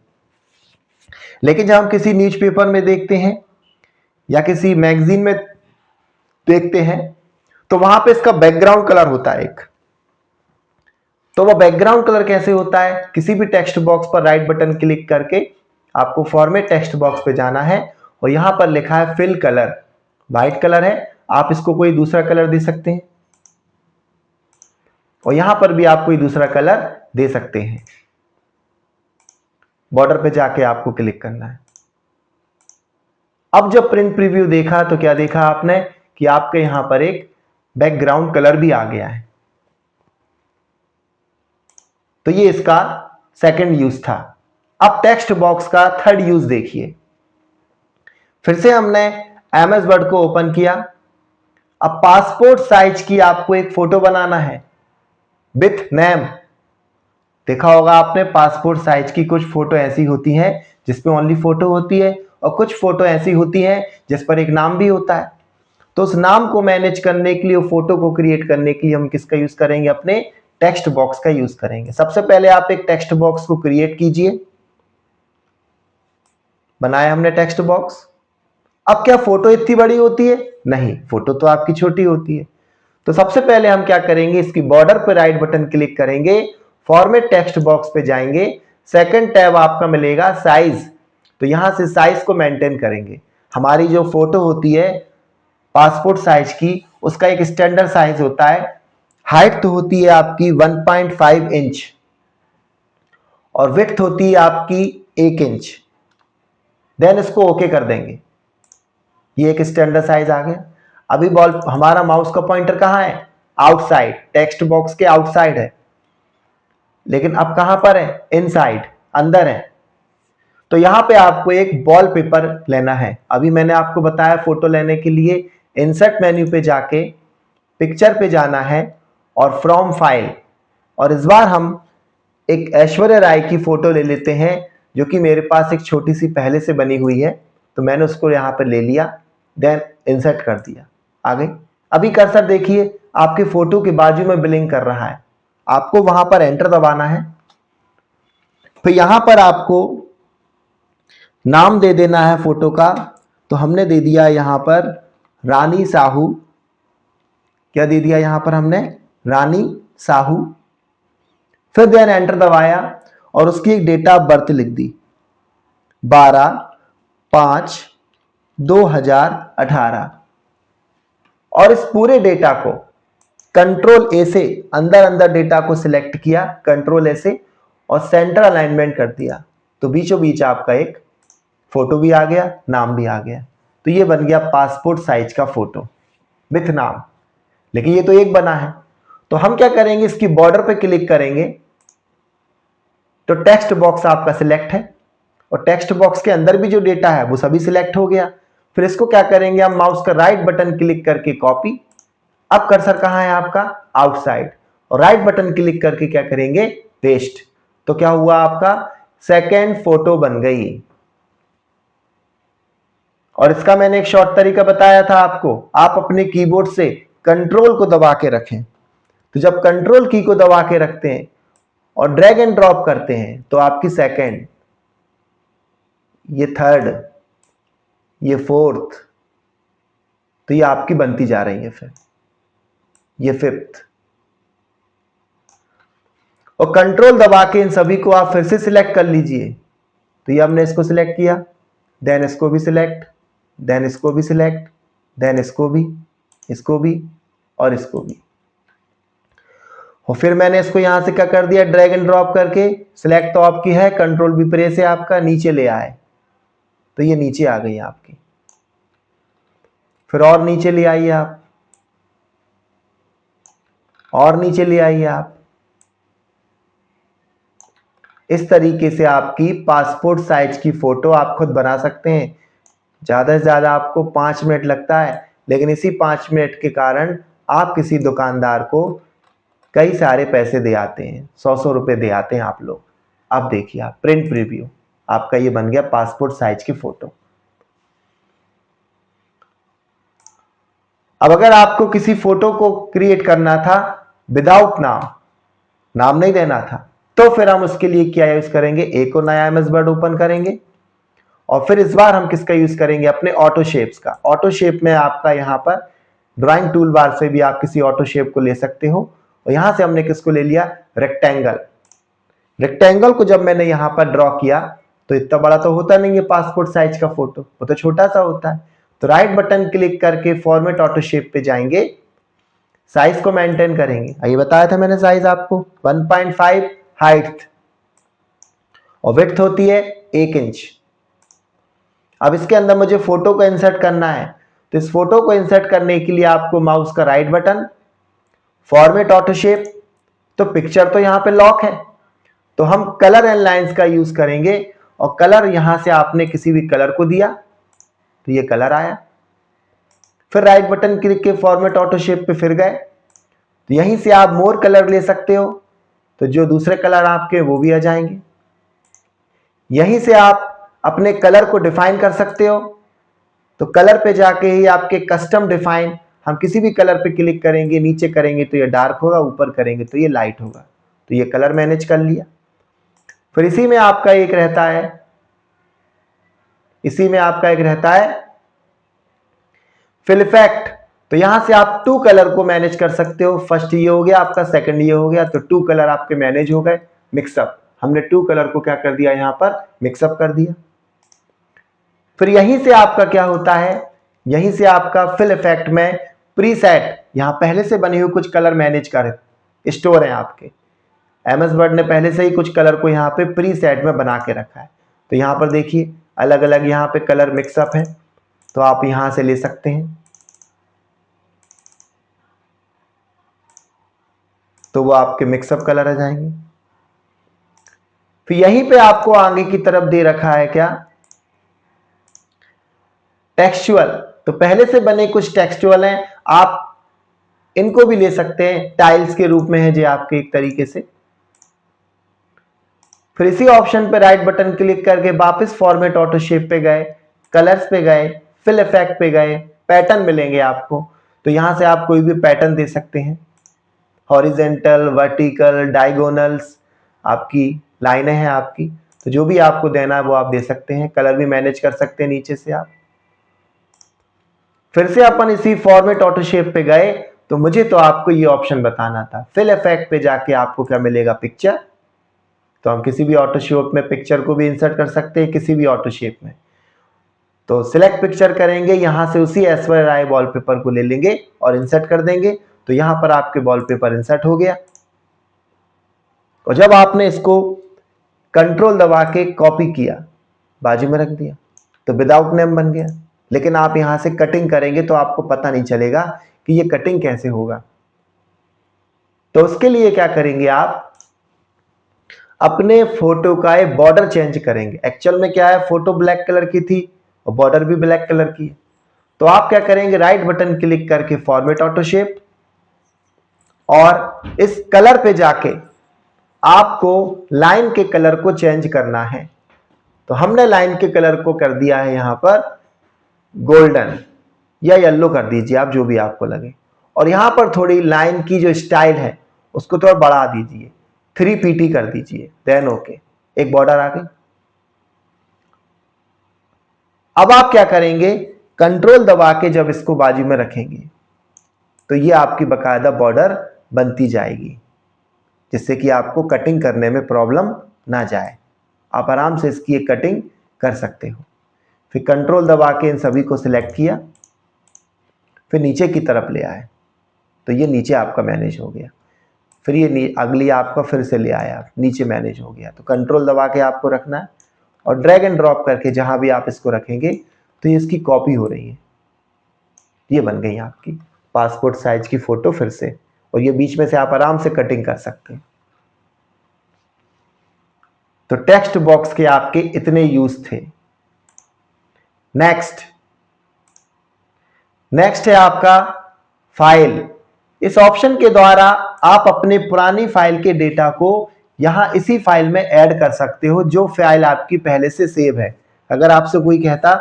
[SPEAKER 1] लेकिन जब हम किसी न्यूज़पेपर में देखते हैं या किसी मैगजीन में देखते हैं तो वहां पे इसका बैकग्राउंड कलर होता है एक। तो वह बैकग्राउंड कलर कैसे होता है? किसी भी टेक्स्ट बॉक्स पर राइट बटन क्लिक करके आपको फॉर्मेट टेक्स्ट बॉक्स पे जाना है और यहां पर लिखा है फिल कलर, व्हाइट कलर है, आप इसको कोई दूसरा कलर दे सकते हैं और यहां पर भी आप कोई दूसरा कलर दे सकते हैं। बॉर्डर पे जाके आपको क्लिक करना है। अब जब प्रिंट प्रीव्यू देखा तो क्या देखा आपने कि आपके यहां पर एक बैकग्राउंड कलर भी आ गया है। तो ये इसका सेकंड यूज था। अब टेक्स्ट बॉक्स का थर्ड यूज देखिए। फिर से हमने एमएस वर्ड को ओपन किया। अब पासपोर्ट साइज की आपको एक फोटो बनाना है विथ नेम। देखा होगा आपने पासपोर्ट साइज की कुछ फोटो ऐसी होती हैं जिसपे ओनली फोटो होती है और कुछ फोटो ऐसी होती हैं जिस पर एक नाम भी होता है। तो उस नाम को मैनेज करने के लिए, फोटो को क्रिएट करने के लिए हम किसका यूज करेंगे? अपने टेक्स्ट बॉक्स का यूज करेंगे। सबसे पहले आप एक टेक्स्ट बॉक्स को क्रिएट कीजिए। बनाया हमने टेक्स्ट बॉक्स। अब क्या फोटो इतनी बड़ी होती है? नहीं, फोटो तो आपकी छोटी होती है। तो सबसे पहले हम क्या करेंगे, इसकी बॉर्डर पर राइट बटन क्लिक करेंगे, फॉर्मेट टेक्स्ट बॉक्स पे जाएंगे, सेकंड टैब आपका मिलेगा साइज। तो यहां से साइज को मेंटेन करेंगे। हमारी जो फोटो होती है पासपोर्ट साइज की, उसका एक स्टैंडर्ड साइज होता है। हाइट तो होती है आपकी 1.5 इंच और विड्थ होती है आपकी 1 इंच। देन इसको ओके कर देंगे। ये एक स्टैंडर्ड साइज आ गया। अभी बॉल हमारा माउस का पॉइंटर कहां है? आउटसाइड, टेक्स्ट बॉक्स के आउटसाइड है। लेकिन अब कहां पर है? इनसाइड, अंदर है। तो यहां पे आपको एक बॉल पेपर लेना है। अभी मैंने आपको बताया फोटो लेने के लिए इंसर्ट मेन्यू पे जाके पिक्चर पे जाना है और फ्रॉम फाइल, और इस बार हम एक ऐश्वर्या राय की फोटो ले लेते हैं जो कि मेरे पास एक छोटी सी पहले से बनी हुई है। तो मैंने उसको यहां पर ले लिया, देन इंसर्ट कर दिया, आ गई। अभी कर्सर देखिए आपके फोटो के बाजू में ब्लिंक कर रहा है। आपको वहां पर एंटर दबाना है। तो यहां पर आपको नाम दे देना है फोटो का। तो हमने दे दिया यहां पर रानी साहू। क्या दे दिया यहां पर हमने? रानी साहू। फिर देन एंटर दबाया और उसकी एक डेट ऑफ बर्थ लिख दी, 12/5/2018। और इस पूरे डेटा को कंट्रोल ए से अंदर अंदर डेटा को सिलेक्ट किया, कंट्रोल ए से, और सेंटर अलाइनमेंट कर दिया। तो बीचों बीच आपका एक फोटो भी आ गया, नाम भी आ गया। तो ये बन गया पासपोर्ट साइज का फोटो विथ नाम। लेकिन ये तो एक बना है। तो हम क्या करेंगे, इसकी बॉर्डर पे क्लिक करेंगे तो टेक्स्ट बॉक्स आपका सिलेक्ट है और टेक्स्ट बॉक्स के अंदर भी जो डेटा है वो सभी सिलेक्ट हो गया। फिर इसको क्या करेंगे, हम माउस का राइट बटन क्लिक करके कॉपी। अब कर्सर कहां है आपका? आउटसाइड, और राइट बटन क्लिक करके क्या करेंगे? पेस्ट। तो क्या हुआ आपका? सेकेंड फोटो बन गई। और इसका मैंने एक शॉर्ट तरीका बताया था आपको। आप अपने कीबोर्ड से कंट्रोल को दबा के रखें। तो जब कंट्रोल की को दबा के रखते हैं और ड्रैग एंड ड्रॉप करते हैं तो आपकी सेकेंड, ये थर्ड, ये फोर्थ, तो ये आपकी बनती जा रही है। फिर ये फिफ्थ, और कंट्रोल दबा के इन सभी को आप फिर से सिलेक्ट कर लीजिए। तो ये हमने इसको सिलेक्ट किया, देन इसको भी सिलेक्ट, देन इसको भी सिलेक्ट, देन इसको भी, इसको भी और इसको भी। और फिर मैंने इसको यहां से क्या कर दिया, ड्रैग एंड ड्रॉप करके, सिलेक्ट तो आपकी है, कंट्रोल भी प्रेस है आपका, नीचे ले आए तो ये नीचे आ गई आपकी। फिर और नीचे ले आइए आप, और नीचे ले आइए आप। इस तरीके से आपकी पासपोर्ट साइज की फोटो आप खुद बना सकते हैं। ज्यादा से ज्यादा आपको 5 मिनट लगता है, लेकिन इसी 5 मिनट के कारण आप किसी दुकानदार को कई सारे पैसे दे आते हैं, 100 रुपए दे आते हैं आप लोग। अब देखिए आप प्रिंट प्रीव्यू, आपका ये बन गया पासपोर्ट साइज की फोटो। अब अगर आपको किसी फोटो को क्रिएट करना था विदाउट नाम नहीं देना था, तो फिर हम उसके लिए क्या यूज करेंगे, एक और नया एमएस वर्ड ओपन करेंगे और फिर इस बार हम किसका यूज करेंगे, अपने ऑटो शेप्स का। ऑटो शेप में आपका यहां पर ड्राइंग टूल बार से भी आप किसी ऑटो शेप को ले सकते हो। और यहां से हमने किसको ले लिया, रेक्टेंगल। रेक्टेंगल को जब मैंने यहां पर ड्रॉ किया तो इतना बड़ा तो होता नहीं है पासपोर्ट साइज का फोटो, वो तो छोटा सा होता है। तो राइट बटन क्लिक करके फॉर्मेट ऑटो शेप पे जाएंगे, साइज को मेंटेन करेंगे। ये बताया था मैंने साइज आपको 1.5 हाइट और विड्थ होती है 1 इंच। अब इसके अंदर मुझे फोटो को इंसर्ट करना है, तो इस फोटो को इंसर्ट करने के लिए आपको माउस का right button, format auto shape. तो पिक्चर तो यहां पे लॉक है, तो हम कलर एंड लाइंस का यूज करेंगे और कलर यहां से आपने किसी भी कलर को दिया तो ये कलर आया। फिर राइट बटन क्लिक के फॉर्मेट ऑटो शेप पे फिर गए, तो यहीं से आप मोर कलर ले सकते हो, तो जो दूसरे कलर आपके वो भी आ जाएंगे। यहीं से आप अपने कलर को डिफाइन कर सकते हो, तो कलर पे जाके ही आपके कस्टम डिफाइन, हम किसी भी कलर पे क्लिक करेंगे, नीचे करेंगे तो ये डार्क होगा, ऊपर करेंगे तो ये लाइट होगा। तो ये कलर मैनेज कर लिया। फिर इसी में आपका एक रहता है फिल इफेक्ट। तो यहां से आप 2 कलर को मैनेज कर सकते हो। फर्स्ट ये हो गया आपका, सेकंड ये हो गया, तो 2 कलर आपके मैनेज हो गए, मिक्सअप। हमने 2 कलर को क्या कर दिया, यहां पर मिक्सअप कर दिया। फिर यहीं से आपका क्या होता है, यहीं से आपका फिल इफेक्ट में प्रीसेट, यहां पहले से बने हुए कुछ कलर मैनेज कर स्टोर हैं आपके। एमएस वर्ड ने पहले से ही कुछ कलर को यहाँ पे प्रीसेट में बना के रखा है। तो यहाँ पर देखिए अलग अलग यहाँ पे कलर मिक्सअप है, तो आप यहां से ले सकते हैं, तो वो आपके मिक्सअप कलर आ जाएंगे। फिर यहीं पे आपको आगे की तरफ दे रखा है क्या, टेक्सचुअल। तो पहले से बने कुछ टेक्सचुअल हैं, आप इनको भी ले सकते हैं, टाइल्स के रूप में है जो आपके एक तरीके से। फिर इसी ऑप्शन पे राइट बटन क्लिक करके वापस फॉर्मेट ऑटो शेप पे गए, कलर्स पे गए, फिल इफेक्ट पे गए, पैटर्न मिलेंगे आपको। तो यहां से आप कोई भी पैटर्न दे सकते हैं, हॉरिजेंटल, वर्टिकल, डायगोनल्स, आपकी लाइनें हैं आपकी, तो जो भी आपको देना है वो आप दे सकते हैं। कलर भी मैनेज कर सकते हैं नीचे से आप। फिर से अपन इसी फॉर्मेट ऑटो शेप पे गए, तो मुझे तो आपको ये ऑप्शन बताना था, फिल इफेक्ट पे जाके आपको क्या मिलेगा, पिक्चर। तो हम किसी भी ऑटो शेप में पिक्चर को भी इंसर्ट कर सकते हैं, किसी भी ऑटो शेप में। तो सिलेक्ट पिक्चर करेंगे, यहां से उसी एसवाई वॉलपेपर को ले लेंगे और इंसर्ट कर देंगे, तो यहां पर आपके वॉलपेपर इंसर्ट हो गया। और जब आपने इसको कंट्रोल दबा के कॉपी किया, बाजू में रख दिया, तो विदाउट नेम बन गया। लेकिन आप यहां से कटिंग करेंगे तो आपको पता नहीं चलेगा कि ये कटिंग कैसे होगा। तो उसके लिए क्या करेंगे, आप अपने फोटो का एक बॉर्डर चेंज करेंगे। एक्चुअल में क्या है, फोटो ब्लैक कलर की थी और बॉर्डर भी ब्लैक कलर की है। तो आप क्या करेंगे, राइट बटन क्लिक करके फॉर्मेट ऑटो शेप, और इस कलर पे जाके आपको लाइन के कलर को चेंज करना है। तो हमने लाइन के कलर को कर दिया है यहां पर गोल्डन या येलो कर दीजिए आप, जो भी आपको लगे। और यहां पर थोड़ी लाइन की जो स्टाइल है उसको थोड़ा बढ़ा दीजिए, 3 pt कर दीजिए, देन ओके, एक बॉर्डर आ गई। अब आप क्या करेंगे, कंट्रोल दबा के जब इसको बाजू में रखेंगे तो ये आपकी बकायदा बॉर्डर बनती जाएगी, जिससे कि आपको कटिंग करने में प्रॉब्लम ना जाए। आप आराम से इसकी एक कटिंग कर सकते हो। फिर कंट्रोल दबा के इन सभी को सिलेक्ट किया, फिर नीचे की तरफ ले आए, तो ये नीचे आपका मैनेज हो गया। फिर ये अगली आपका फिर से ले आया, नीचे मैनेज हो गया। तो कंट्रोल दबा के आपको रखना है और ड्रैग एंड ड्रॉप करके जहां भी आप इसको रखेंगे तो ये इसकी कॉपी हो रही है। ये बन गई आपकी पासपोर्ट साइज की फोटो फिर से, और ये बीच में से आप आराम से कटिंग कर सकते हैं। तो टेक्स्ट बॉक्स के आपके इतने यूज थे। नेक्स्ट है आपका फाइल। इस ऑप्शन के द्वारा आप अपने पुरानी फाइल के डेटा को यहां इसी फाइल में ऐड कर सकते हो, जो फाइल आपकी पहले से सेव है। अगर आपसे कोई कहता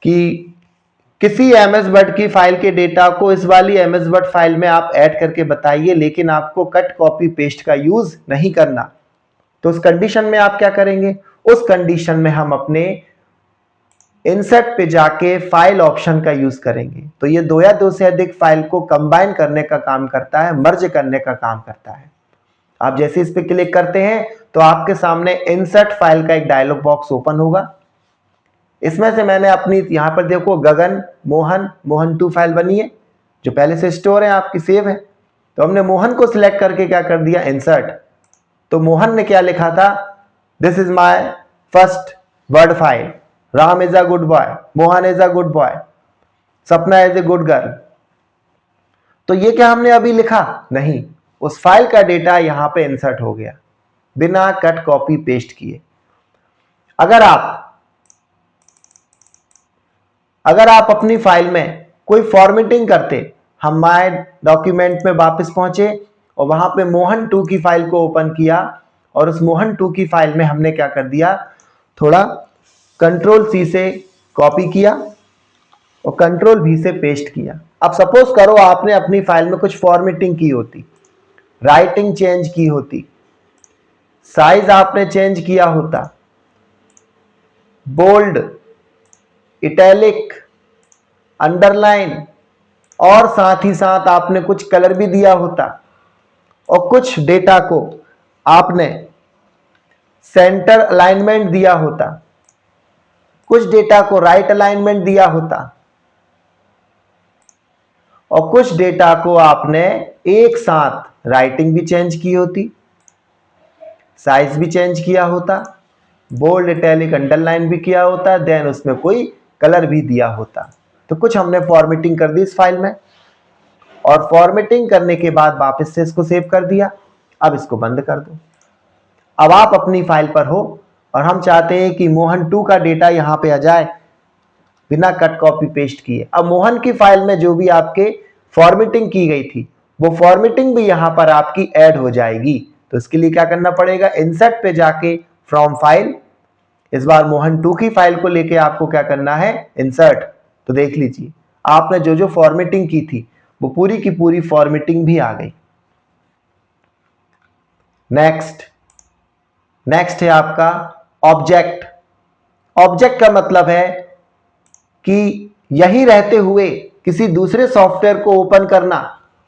[SPEAKER 1] कि किसी एमएस वर्ड की फाइल के डेटा को इस वाली एमएस वर्ड फाइल में आप ऐड करके बताइए, लेकिन आपको कट कॉपी पेस्ट का यूज नहीं करना। तो उस कंडीशन में आप क्या करेंगे? उस कंडीशन में हम अपने इंसर्ट पे जाके फाइल ऑप्शन का यूज करेंगे। तो ये दो या दो से अधिक फाइल को कंबाइन करने का काम करता है, मर्ज करने का काम करता है। आप जैसे इस पे क्लिक करते हैं तो आपके सामने इंसर्ट फाइल का एक डायलॉग बॉक्स ओपन होगा। इसमें से मैंने अपनी यहां पर देखो गगन मोहन मोहन 2 फाइल बनी है जो पहले से स्टोर है, आपकी सेव है। तो हमने मोहन को सिलेक्ट करके क्या कर दिया? इंसर्ट। तो मोहन ने क्या लिखा था? This is my first word file, Ram is a good boy, Mohan is a good boy, सपना इज ए गुड गर्ल। तो ये क्या हमने अभी लिखा? नहीं, उस फाइल का डेटा यहां पे इंसर्ट हो गया बिना कट कॉपी पेस्ट किए। अगर आप अपनी फाइल में कोई फॉर्मेटिंग करते, हम माय डॉक्यूमेंट में वापस पहुंचे और वहां पे मोहन 2 की फाइल को ओपन किया और उस मोहन 2 की फाइल में हमने क्या कर दिया? थोड़ा कंट्रोल सी से कॉपी किया और कंट्रोल वी से पेस्ट किया। अब सपोज करो आपने अपनी फाइल में कुछ फॉर्मेटिंग की होती, राइटिंग चेंज की होती, साइज आपने चेंज किया होता, बोल्ड, इटैलिक, अंडरलाइन, और साथ ही साथ आपने कुछ कलर भी दिया होता और कुछ डेटा को आपने सेंटर अलाइनमेंट दिया होता, कुछ डेटा को राइट अलाइनमेंट दिया होता और कुछ डेटा को आपने एक साथ राइटिंग भी चेंज की होती, साइज भी चेंज किया होता, बोल्ड, इटैलिक, अंडरलाइन भी किया होता, देन उसमें कोई कलर भी दिया होता। तो कुछ हमने फॉर्मेटिंग कर दी इस फाइल में और फॉर्मेटिंग करने के बाद वापस से इसको सेव कर दिया। अब इसको बंद कर दो। अब आप अपनी फाइल पर हो और हम चाहते हैं कि मोहन 2 का डेटा यहां पे आ जाए बिना कट कॉपी पेस्ट किए। अब मोहन की फाइल में जो भी आपके फॉर्मेटिंग की गई थी वो फॉर्मेटिंग भी यहां पर आपकी ऐड हो जाएगी। तो इसके लिए क्या करना पड़ेगा? इंसर्ट पे जाके फ्रॉम फाइल, इस बार मोहन 2 की फाइल को लेके आपको क्या करना है? इंसर्ट। तो देख लीजिए आपने जो जो फॉर्मेटिंग की थी वो पूरी की पूरी फॉर्मेटिंग भी आ गई। नेक्स्ट है आपका ऑब्जेक्ट। ऑब्जेक्ट का मतलब है कि यही रहते हुए किसी दूसरे सॉफ्टवेयर को ओपन करना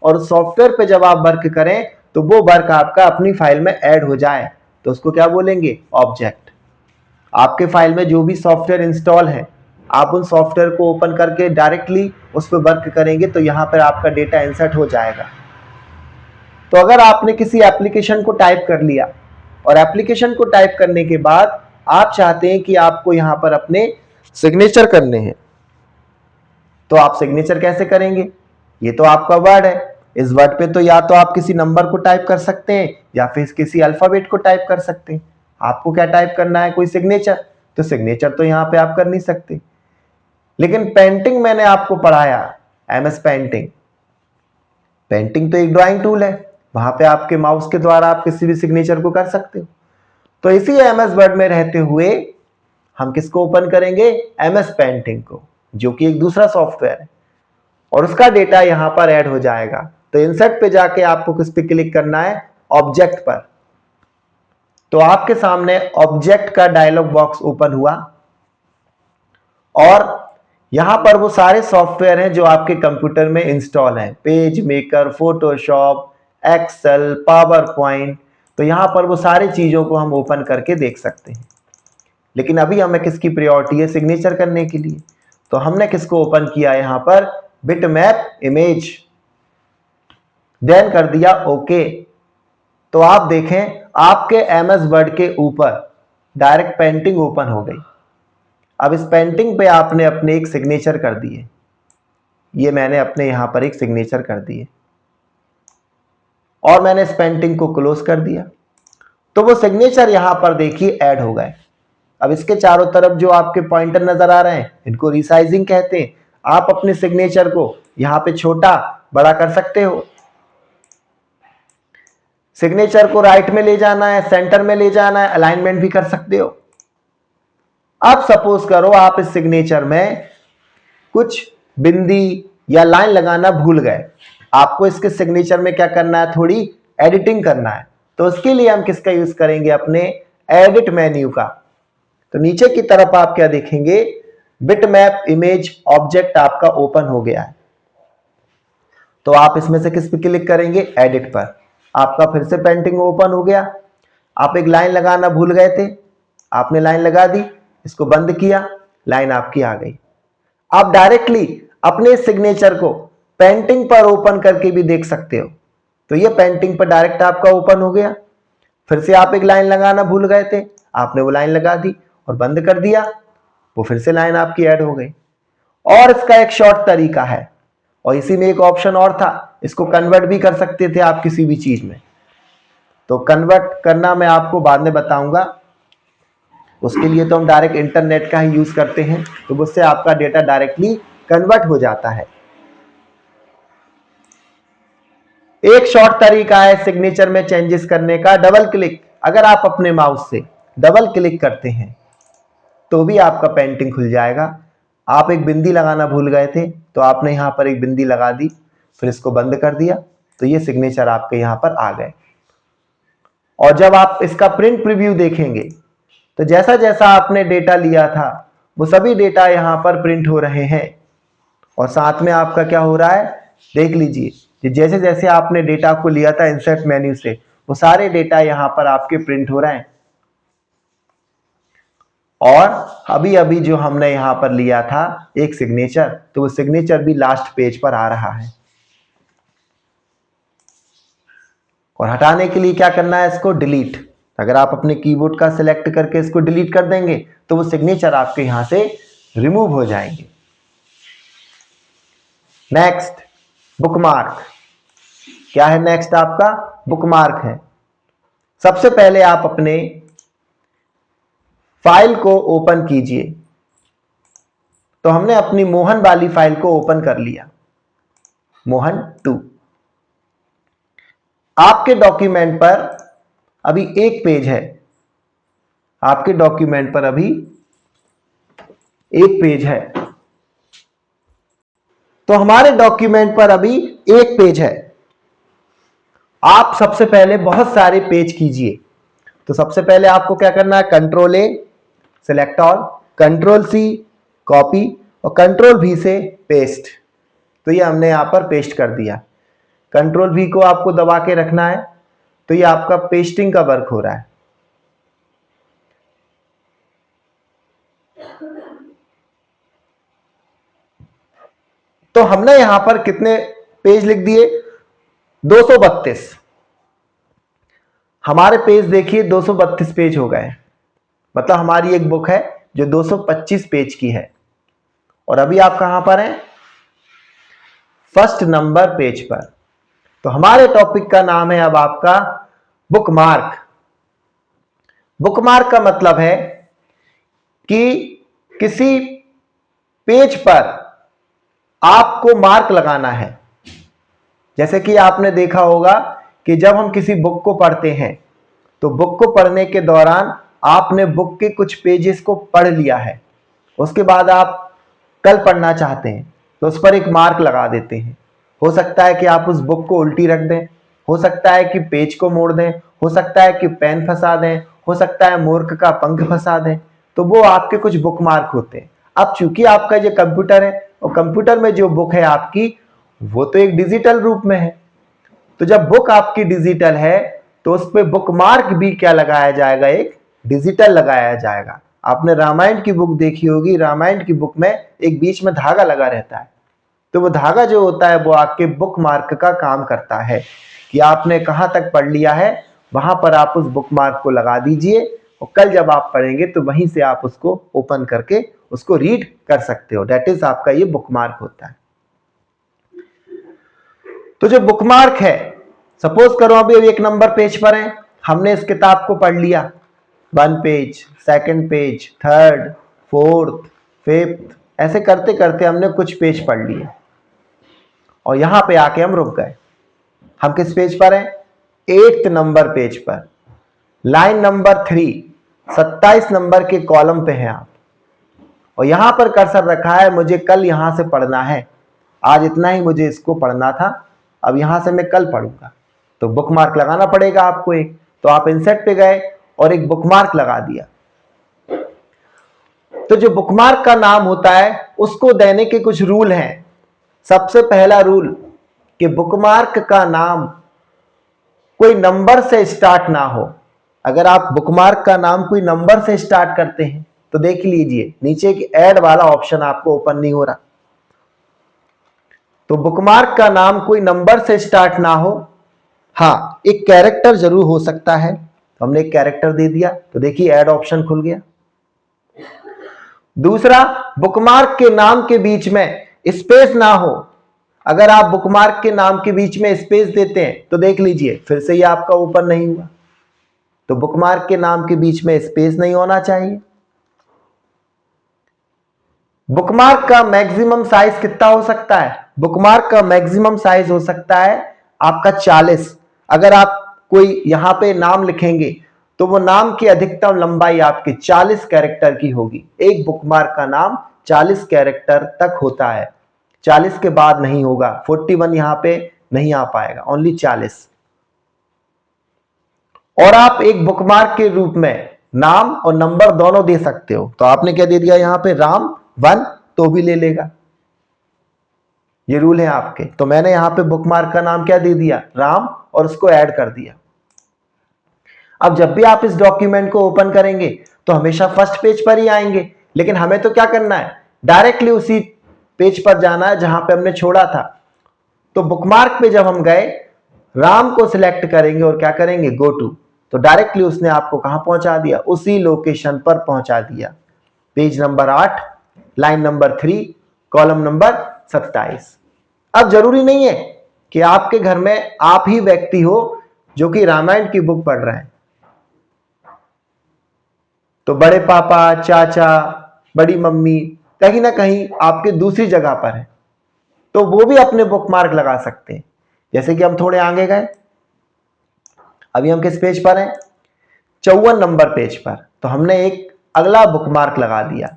[SPEAKER 1] और सॉफ्टवेयर पे जब आप वर्क करें तो वो वर्क आपका अपनी फाइल में ऐड हो जाए, तो उसको क्या बोलेंगे? ऑब्जेक्ट। आपके फाइल में जो भी सॉफ्टवेयर इंस्टॉल है आप उन सॉफ्टवेयर को ओपन करके डायरेक्टली उस पर वर्क करेंगे तो यहां पर आपका डेटा इंसर्ट हो जाएगा। तो अगर आपने किसी एप्लीकेशन को टाइप कर लिया और एप्लीकेशन को टाइप करने के बाद आप चाहते हैं कि आपको यहां पर अपने सिग्नेचर करने हैं, तो आप सिग्नेचर कैसे करेंगे? ये तो आपका वर्ड है, इस वर्ड पे तो या तो आप किसी नंबर को टाइप कर सकते हैं या फिर किसी अल्फाबेट को टाइप कर सकते हैं। आपको क्या टाइप करना है? कोई सिग्नेचर। तो सिग्नेचर तो यहां पे आप कर नहीं सकते, लेकिन पेंटिंग मैंने आपको पढ़ाया, एमएस पेंटिंग। पेंटिंग तो एक ड्राइंग टूल है, वहां पे आपके माउस के द्वारा आप किसी भी सिग्नेचर को कर सकते हो। तो इसी एमएस वर्ड में रहते हुए हम किसको ओपन करेंगे? एमएस पेंटिंग को, जो कि एक दूसरा सॉफ्टवेयर है और उसका डेटा यहां पर ऐड हो जाएगा। तो इंसर्ट पे जाके आपको किस पे क्लिक करना है? ऑब्जेक्ट पर। तो आपके सामने ऑब्जेक्ट का डायलॉग बॉक्स ओपन हुआ और यहां पर वो सारे सॉफ्टवेयर हैं जो आपके कंप्यूटर में इंस्टॉल हैं, PageMaker, Photoshop, Excel, PowerPoint. तो यहां पर वो सारी चीजों को हम ओपन करके देख सकते हैं, लेकिन अभी हमें किसकी प्रायोरिटी है? सिग्नेचर करने के लिए। तो हमने किसको ओपन किया? यहां पर बिटमैप इमेज, देन कर दिया ओके। तो आप देखें आपके एमएस वर्ड के ऊपर डायरेक्ट पेंटिंग ओपन हो गई। अब इस पेंटिंग पे आपने अपने एक सिग्नेचर कर दिए, ये मैंने अपने यहां पर एक सिग्नेचर कर दिए और मैंने इस पेंटिंग को क्लोज कर दिया। तो वो सिग्नेचर यहां पर देखिए ऐड हो गए। अब इसके चारों तरफ जो आपके पॉइंटर नजर आ रहे हैं इनको रिसाइजिंग कहते हैं। आप अपने सिग्नेचर को यहां पे छोटा बड़ा कर सकते हो, सिग्नेचर को राइट में ले जाना है, सेंटर में ले जाना है, अलाइनमेंट भी कर सकते हो। अब सपोज करो आप इस सिग्नेचर में कुछ बिंदी या लाइन लगाना भूल गए, आपको इसके सिग्नेचर में क्या करना है, थोड़ी एडिटिंग करना है, तो उसके लिए हम किसका यूज करेंगे, अपने एडिट मेन्यू का। तो नीचे की तरफ आप क्या देखेंगे, बिटमैप इमेज ऑब्जेक्ट आपका ओपन हो गया है। तो आप इसमें से किस पे क्लिक करेंगे, एडिट पर। आपका फिर से पेंटिंग ओपन हो गया। आप एक लाइन लगाना भूल गए थे, आपने लाइन लगा दी, इसको बंद किया, लाइन आपकी आ गई। आप डायरेक्टली अपने सिग्नेचर को पेंटिंग पर ओपन करके भी देख सकते हो। तो ये पेंटिंग पर डायरेक्ट आपका ओपन हो गया। फिर से आप एक लाइन लगाना भूल गए थे, आपने वो लाइन लगा दी और बंद कर दिया, वो फिर से लाइन आपकी ऐड हो गई। और इसका एक शॉर्ट तरीका है, और इसी में एक ऑप्शन और था, इसको कन्वर्ट भी कर सकते थे आप किसी भी चीज में। तो कन्वर्ट करना मैं आपको बाद में बताऊंगा, उसके लिए तो हम डायरेक्ट इंटरनेट का ही यूज करते हैं, तो उससे आपका डेटा डायरेक्टली कन्वर्ट हो जाता है। एक शॉर्ट तरीका है सिग्नेचर में चेंजेस करने का, डबल क्लिक। अगर आप अपने माउस से डबल क्लिक करते हैं तो भी आपका पेंटिंग खुल जाएगा। आप एक बिंदी लगाना भूल गए थे, तो आपने यहां पर एक बिंदी लगा दी, फिर इसको बंद कर दिया, तो ये सिग्नेचर आपके यहां पर आ गए। और जब आप इसका प्रिंट प्रीव्यू देखेंगे तो जैसा जैसा आपने डेटा लिया था वो सभी डेटा यहां पर प्रिंट हो रहे हैं। और साथ में आपका क्या हो रहा है, देख लीजिए, जैसे जैसे आपने डेटा को लिया था इंसर्ट मेन्यू से, वो सारे डेटा यहां पर आपके प्रिंट हो रहे हैं। और अभी अभी जो हमने यहां पर लिया था एक सिग्नेचर, तो वो सिग्नेचर भी लास्ट पेज पर आ रहा है। और हटाने के लिए क्या करना है, इसको डिलीट। अगर आप अपने कीबोर्ड का सिलेक्ट करके इसको डिलीट कर देंगे तो वो सिग्नेचर आपके यहां से रिमूव हो जाएंगे। Next, bookmark. क्या है नेक्स्ट, आपका बुकमार्क है। सबसे पहले आप अपने फाइल को ओपन कीजिए। तो हमने अपनी मोहन वाली फाइल को ओपन कर लिया, मोहन 2। आपके डॉक्यूमेंट पर अभी एक पेज है, आपके डॉक्यूमेंट पर अभी एक पेज है। तो हमारे डॉक्यूमेंट पर अभी एक पेज है। आप सबसे पहले बहुत सारे पेज कीजिए। तो सबसे पहले आपको क्या करना है, control A select all, control C copy और कंट्रोल वी से पेस्ट। तो ये हमने यहां पर पेस्ट कर दिया। कंट्रोल वी को आपको दबा के रखना है, तो ये आपका पेस्टिंग का वर्क हो रहा है। तो हमने यहां पर कितने पेज लिख दिए, 232। हमारे पेज देखिए 232 पेज हो गए। मतलब हमारी एक बुक है जो 225 पेज की है। और अभी आप कहां पर हैं, फर्स्ट नंबर पेज पर। तो हमारे टॉपिक का नाम है अब आपका बुकमार्क। बुकमार्क का मतलब है कि किसी पेज पर आपको मार्क लगाना है। जैसे कि आपने देखा होगा कि जब हम किसी बुक को पढ़ते हैं तो बुक को पढ़ने के दौरान आपने बुक के कुछ पेजेस को पढ़ लिया है, उसके बाद आप कल पढ़ना चाहते हैं तो उस पर एक मार्क लगा देते हैं। हो सकता है कि आप उस बुक को उल्टी रख दें, हो सकता है कि पेज को मोड़ दें, हो सकता है कि पेन फंसा दें, हो सकता है मूर्ख का पंख फंसा दें। तो वो आपके कुछ बुक मार्क होते हैं। अब चूंकि आपका जो कंप्यूटर है और कंप्यूटर में जो बुक है आपकी, वो तो एक डिजिटल रूप में है। तो जब बुक आपकी डिजिटल है तो उस पर बुक मार्क भी क्या लगाया जाएगा, एक डिजिटल लगाया जाएगा। आपने रामायण की बुक देखी होगी, रामायण की बुक में एक बीच में धागा लगा रहता है। तो वो धागा जो होता है वो आपके बुक मार्क का काम करता है कि आपने कहां तक पढ़ लिया है, वहां पर आप उस बुक मार्क को लगा दीजिए और कल जब आप पढ़ेंगे तो वहीं से आप उसको ओपन करके उसको रीड कर सकते हो। दैट इज आपका ये बुक मार्क होता है। तो जो बुक मार्क है, सपोज करो अभी एक नंबर पेज पर है, हमने इस किताब को पढ़ लिया, 1 page, 2nd page, 3rd, 4th, 5th, ऐसे करते करते हमने कुछ पेज पढ़ लिए और यहां पे आके हम रुक गए। हम किस पेज पर हैं, 8th नंबर पेज पर, लाइन नंबर 3, 27 नंबर के कॉलम पे हैं आप। और यहां पर कर्सर रखा है, मुझे कल यहां से पढ़ना है, आज इतना ही मुझे इसको पढ़ना था, अब यहां से मैं कल पढ़ूंगा, तो बुकमार्क लगाना पड़ेगा आपको एक। तो आप इंसर्ट पे गए और एक बुकमार्क लगा दिया। तो जो बुकमार्क का नाम होता है उसको देने के कुछ रूल हैं। सबसे पहला रूल कि बुकमार्क का नाम कोई नंबर से स्टार्ट ना हो। अगर आप बुकमार्क का नाम कोई नंबर से स्टार्ट करते हैं तो देख लीजिए नीचे की ऐड वाला ऑप्शन आपको ओपन नहीं हो रहा। तो बुकमार्क का नाम कोई नंबर से स्टार्ट ना हो, हाँ एक कैरेक्टर जरूर हो सकता है। तो हमने एक कैरेक्टर दे दिया, तो देखिए ऐड ऑप्शन खुल गया। दूसरा, बुकमार्क के नाम के बीच में स्पेस ना हो। अगर आप बुकमार्क के नाम के बीच में स्पेस देते हैं तो देख लीजिए फिर से ये आपका ओपन नहीं हुआ। तो बुकमार्क के नाम के बीच में स्पेस नहीं होना चाहिए। बुकमार्क का मैक्सिमम साइज कितना हो सकता है? बुकमार्क का मैक्सिमम साइज हो सकता है आपका 40। अगर आप कोई यहां पे नाम लिखेंगे तो वो नाम की अधिकतम लंबाई आपकी 40 कैरेक्टर की होगी। एक बुकमार्क का नाम 40 कैरेक्टर तक होता है, 40 के बाद नहीं होगा। 41 यहां पे नहीं आ पाएगा, ओनली 40। और आप एक बुकमार्क के रूप में नाम और नंबर दोनों दे सकते हो। तो आपने क्या दे दिया यहां पे, राम 1, तो भी ले लेगा। ये रूल है आपके। तो मैंने यहां पे बुकमार्क का नाम क्या दे दिया, राम, और उसको ऐड कर दिया। अब जब भी आप इस डॉक्यूमेंट को ओपन करेंगे तो हमेशा फर्स्ट पेज पर ही आएंगे, लेकिन हमें तो क्या करना है, डायरेक्टली उसी पेज पर जाना है जहां पे हमने छोड़ा था। तो बुकमार्क पे जब हम गए, राम को सिलेक्ट करेंगे और क्या करेंगे, गो टू, तो डायरेक्टली उसने आपको कहां पहुंचा दिया, उसी लोकेशन पर पहुंचा दिया। Page number 8, line number 3, column number 27। अब जरूरी नहीं है कि आपके घर में आप ही व्यक्ति हो जो कि रामायण की बुक पढ़ रहे हैं। तो बड़े पापा, चाचा, बड़ी मम्मी कहीं ना कहीं आपके दूसरी जगह पर है, तो वो भी अपने बुकमार्क लगा सकते हैं। जैसे कि हम थोड़े आगे गए, अभी हम किस पेज पर हैं, 54 नंबर पेज पर। तो हमने एक अगला बुकमार्क लगा दिया।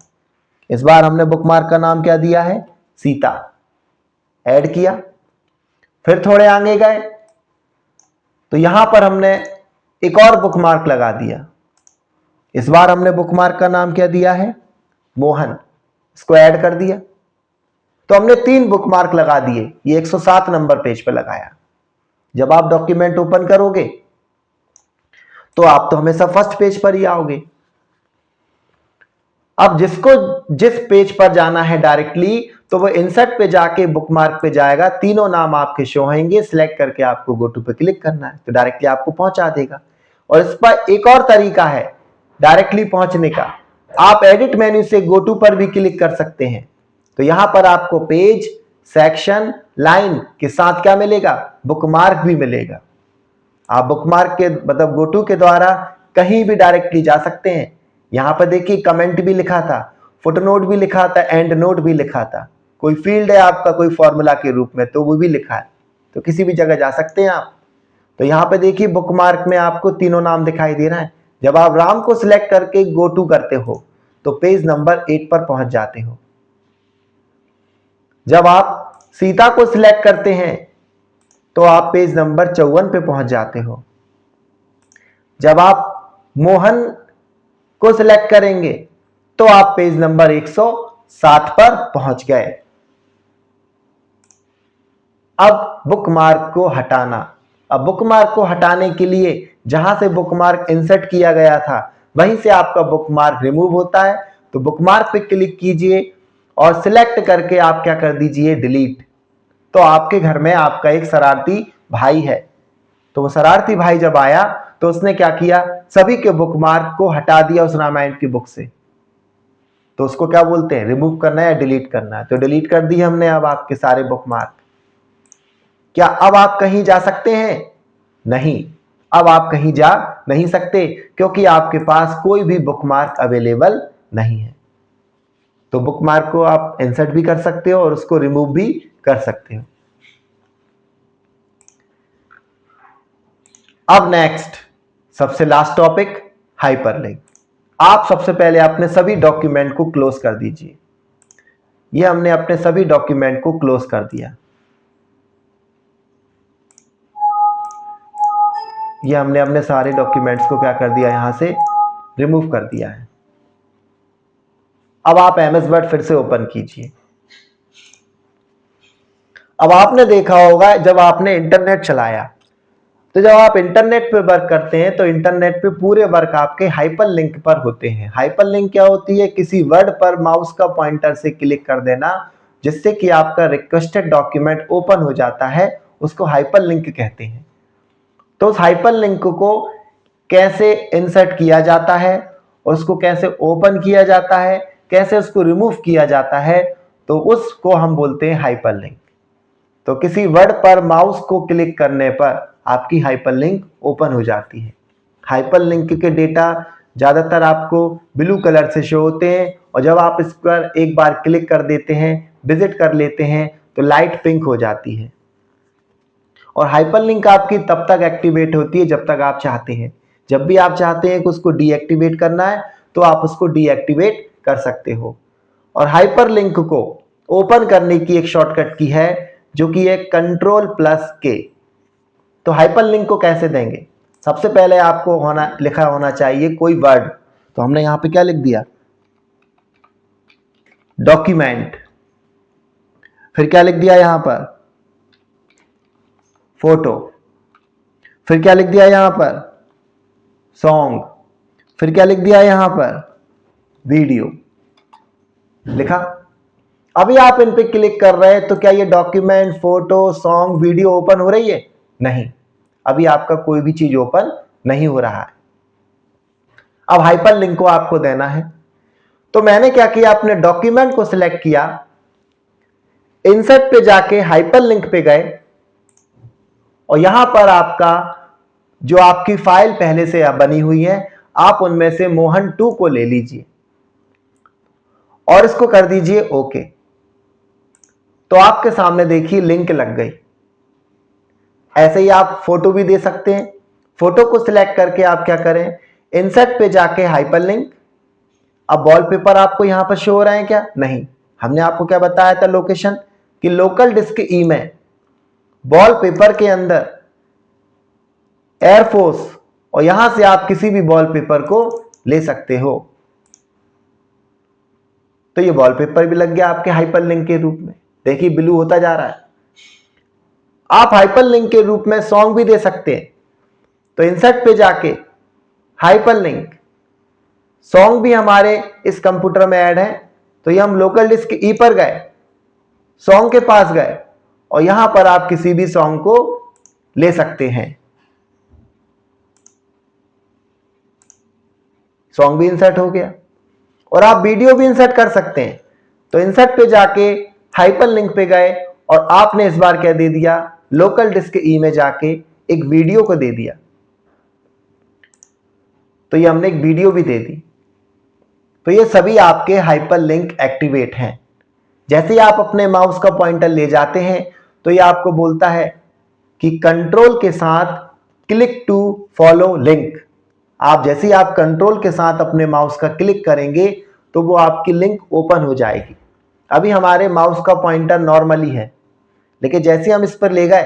[SPEAKER 1] इस बार हमने बुकमार्क का नाम क्या दिया है, सीता, ऐड किया। फिर थोड़े आगे गए तो यहां पर हमने एक और बुकमार्क लगा दिया। इस बार हमने बुकमार्क का नाम क्या दिया है, मोहन, इसको ऐड कर दिया। तो हमने 3 बुकमार्क लगा दिए। ये 107 नंबर पेज पे लगाया। जब आप डॉक्यूमेंट ओपन करोगे तो आप तो हमेशा फर्स्ट पेज पर ही आओगे। अब जिसको जिस पेज पर जाना है डायरेक्टली, तो वो इंसर्ट पे जाके बुकमार्क पे जाएगा, तीनों नाम आपके शो होंगे, सिलेक्ट करके आपको गो टू पे क्लिक करना है, तो डायरेक्टली आपको पहुंचा देगा। और इस पर एक और तरीका है डायरेक्टली पहुंचने का, आप एडिट मेन्यू से गो टू पर भी क्लिक कर सकते हैं। तो यहां पर आपको पेज, सेक्शन, लाइन के साथ क्या मिलेगा, बुकमार्क भी मिलेगा। आप बुकमार्क के मतलब गो टू के द्वारा कहीं भी डायरेक्टली जा सकते हैं। यहां पर देखिए कमेंट भी लिखा था, फुटनोट भी लिखा था, एंड नोट भी लिखा था। कोई फील्ड है आपका कोई फॉर्मूला के रूप में, तो वो भी लिखा है। तो किसी भी जगह जा सकते हैं आप। तो यहां पे देखिए बुकमार्क में आपको तीनों नाम दिखाई दे रहा है। जब आप राम को सिलेक्ट करके गो टू करते हो तो पेज नंबर 8 पर पहुंच जाते हो। जब आप सीता को सिलेक्ट करते हैं तो आप पेज नंबर 54 पे पहुंच जाते हो। जब आप मोहन को सिलेक्ट करेंगे तो आप पेज नंबर 107 पर पहुंच गए। अब बुकमार्क को हटाना। अब बुकमार्क को हटाने के लिए जहां से बुकमार्क इंसर्ट किया गया था वहीं से आपका बुकमार्क रिमूव होता है। तो बुकमार्क पे क्लिक कीजिए और सिलेक्ट करके आप क्या कर दीजिए, डिलीट। तो आपके घर में आपका एक शरारती भाई है, तो वो शरारती भाई जब आया तो उसने क्या किया, सभी के बुकमार्क को हटा दिया उस रामायण की बुक से। तो उसको क्या बोलते हैं, रिमूव करना है या डिलीट करना है। तो डिलीट कर दिए हमने अब आपके सारे बुकमार्क। क्या अब आप कहीं जा सकते हैं? नहीं, अब आप कहीं जा नहीं सकते क्योंकि आपके पास कोई भी बुकमार्क अवेलेबल नहीं है। तो बुकमार्क को आप इंसर्ट भी कर सकते हो और उसको रिमूव भी कर सकते हो। अब नेक्स्ट सबसे लास्ट टॉपिक, हाइपरलिंक। आप सबसे पहले अपने सभी डॉक्यूमेंट को क्लोज कर दीजिए। ये हमने अपने सभी डॉक्यूमेंट को क्लोज कर दिया। ये हमने अपने सारे डॉक्यूमेंट्स को क्या कर दिया, यहां से रिमूव कर दिया है। अब आप एमएस वर्ड फिर से ओपन कीजिए। अब आपने देखा होगा जब आपने इंटरनेट चलाया, तो जब आप इंटरनेट पे वर्क करते हैं तो इंटरनेट पे पूरे वर्क आपके हाइपरलिंक पर होते हैं। हाइपरलिंक क्या होती है? किसी वर्ड पर माउस का पॉइंटर से क्लिक कर देना जिससे कि आपका रिक्वेस्टेड डॉक्यूमेंट ओपन हो जाता है, उसको हाइपरलिंक कहते हैं। तो उस हाइपरलिंक को कैसे इंसर्ट किया जाता है और उसको कैसे ओपन किया जाता है, कैसे उसको रिमूव किया जाता है, तो उसको हम बोलते हैं हाइपरलिंक। तो किसी वर्ड पर माउस को क्लिक करने पर आपकी हाइपरलिंक ओपन हो जाती है। हाइपरलिंक के डेटा ज्यादातर आपको ब्लू कलर से शो होते हैं और जब आप इस पर एक बार क्लिक कर देते हैं, विजिट कर लेते हैं, तो लाइट पिंक हो जाती है। और हाइपरलिंक आपकी तब तक एक्टिवेट होती है जब तक आप चाहते हैं। जब भी आप चाहते हैं कि उसको डीएक्टिवेट करना है तो आप उसको डीएक्टिवेट कर सकते हो। और हाइपरलिंक को ओपन करने की एक शॉर्टकट की है जो कि है Ctrl+K। तो हाइपरलिंक को कैसे देंगे? सबसे पहले आपको लिखा होना चाहिए कोई वर्ड। तो हमने यहां पे क्या लिख दिया? डॉक्यूमेंट। फिर क्या लिख दिया यहां पर? फोटो। फिर क्या लिख दिया यहां पर? सॉन्ग। फिर क्या लिख दिया यहां पर? वीडियो। लिखा। अभी आप इन पे क्लिक कर रहे हैं तो क्या ये document, photo, song, video open हो रही है? नहीं, अभी आपका कोई भी चीज ओपन नहीं हो रहा है। अब हाइपरलिंक को आपको देना है। तो मैंने क्या किया, अपने डॉक्यूमेंट को सिलेक्ट किया, इंसर्ट पे जाके हाइपरलिंक पे गए और यहां पर आपका जो आपकी फाइल पहले से बनी हुई है, आप उनमें से मोहन 2 को ले लीजिए और इसको कर दीजिए ओके। तो आपके सामने देखिए लिंक लग गई। ऐसे ही आप फोटो भी दे सकते हैं। फोटो को सिलेक्ट करके आप क्या करें, इंसर्ट पे जाके हाइपरलिंक। अब वॉलपेपर आपको यहां पर शो हो रहे हैं क्या? नहीं। हमने आपको क्या बताया था लोकेशन, कि लोकल डिस्क ई में वॉलपेपर के अंदर एयरफोर्स, और यहां से आप किसी भी वॉलपेपर को ले सकते हो। तो ये वॉलपेपर भी लग गया आपके हाइपरलिंक के रूप में। देखिए ब्लू होता जा रहा है। आप हाइपरलिंक के रूप में सॉन्ग भी दे सकते हैं। तो इंसर्ट पे जाके हाइपरलिंक, सॉन्ग भी हमारे इस कंप्यूटर में ऐड है। तो ये हम लोकल डिस्क ई पर गए, सॉन्ग के पास गए और यहां पर आप किसी भी सॉन्ग को ले सकते हैं। सॉन्ग भी इंसर्ट हो गया। और आप वीडियो भी इंसर्ट कर सकते हैं। तो इंसर्ट पे जाके हाइपरलिंक पे गए और आपने इस बार क्या दे दिया, लोकल डिस्क ई में जाके एक वीडियो को दे दिया। तो ये हमने एक वीडियो भी दे दी। तो ये सभी आपके हाइपरलिंक एक्टिवेट हैं। जैसे ही आप अपने माउस का पॉइंटर ले जाते हैं तो ये आपको बोलता है कि कंट्रोल के साथ क्लिक टू फॉलो लिंक। आप जैसे ही आप कंट्रोल के साथ अपने माउस का क्लिक करेंगे तो वो आपकी लिंक ओपन हो जाएगी। अभी हमारे माउस का पॉइंटर नॉर्मली है, लेकिन जैसे हम इस पर ले गए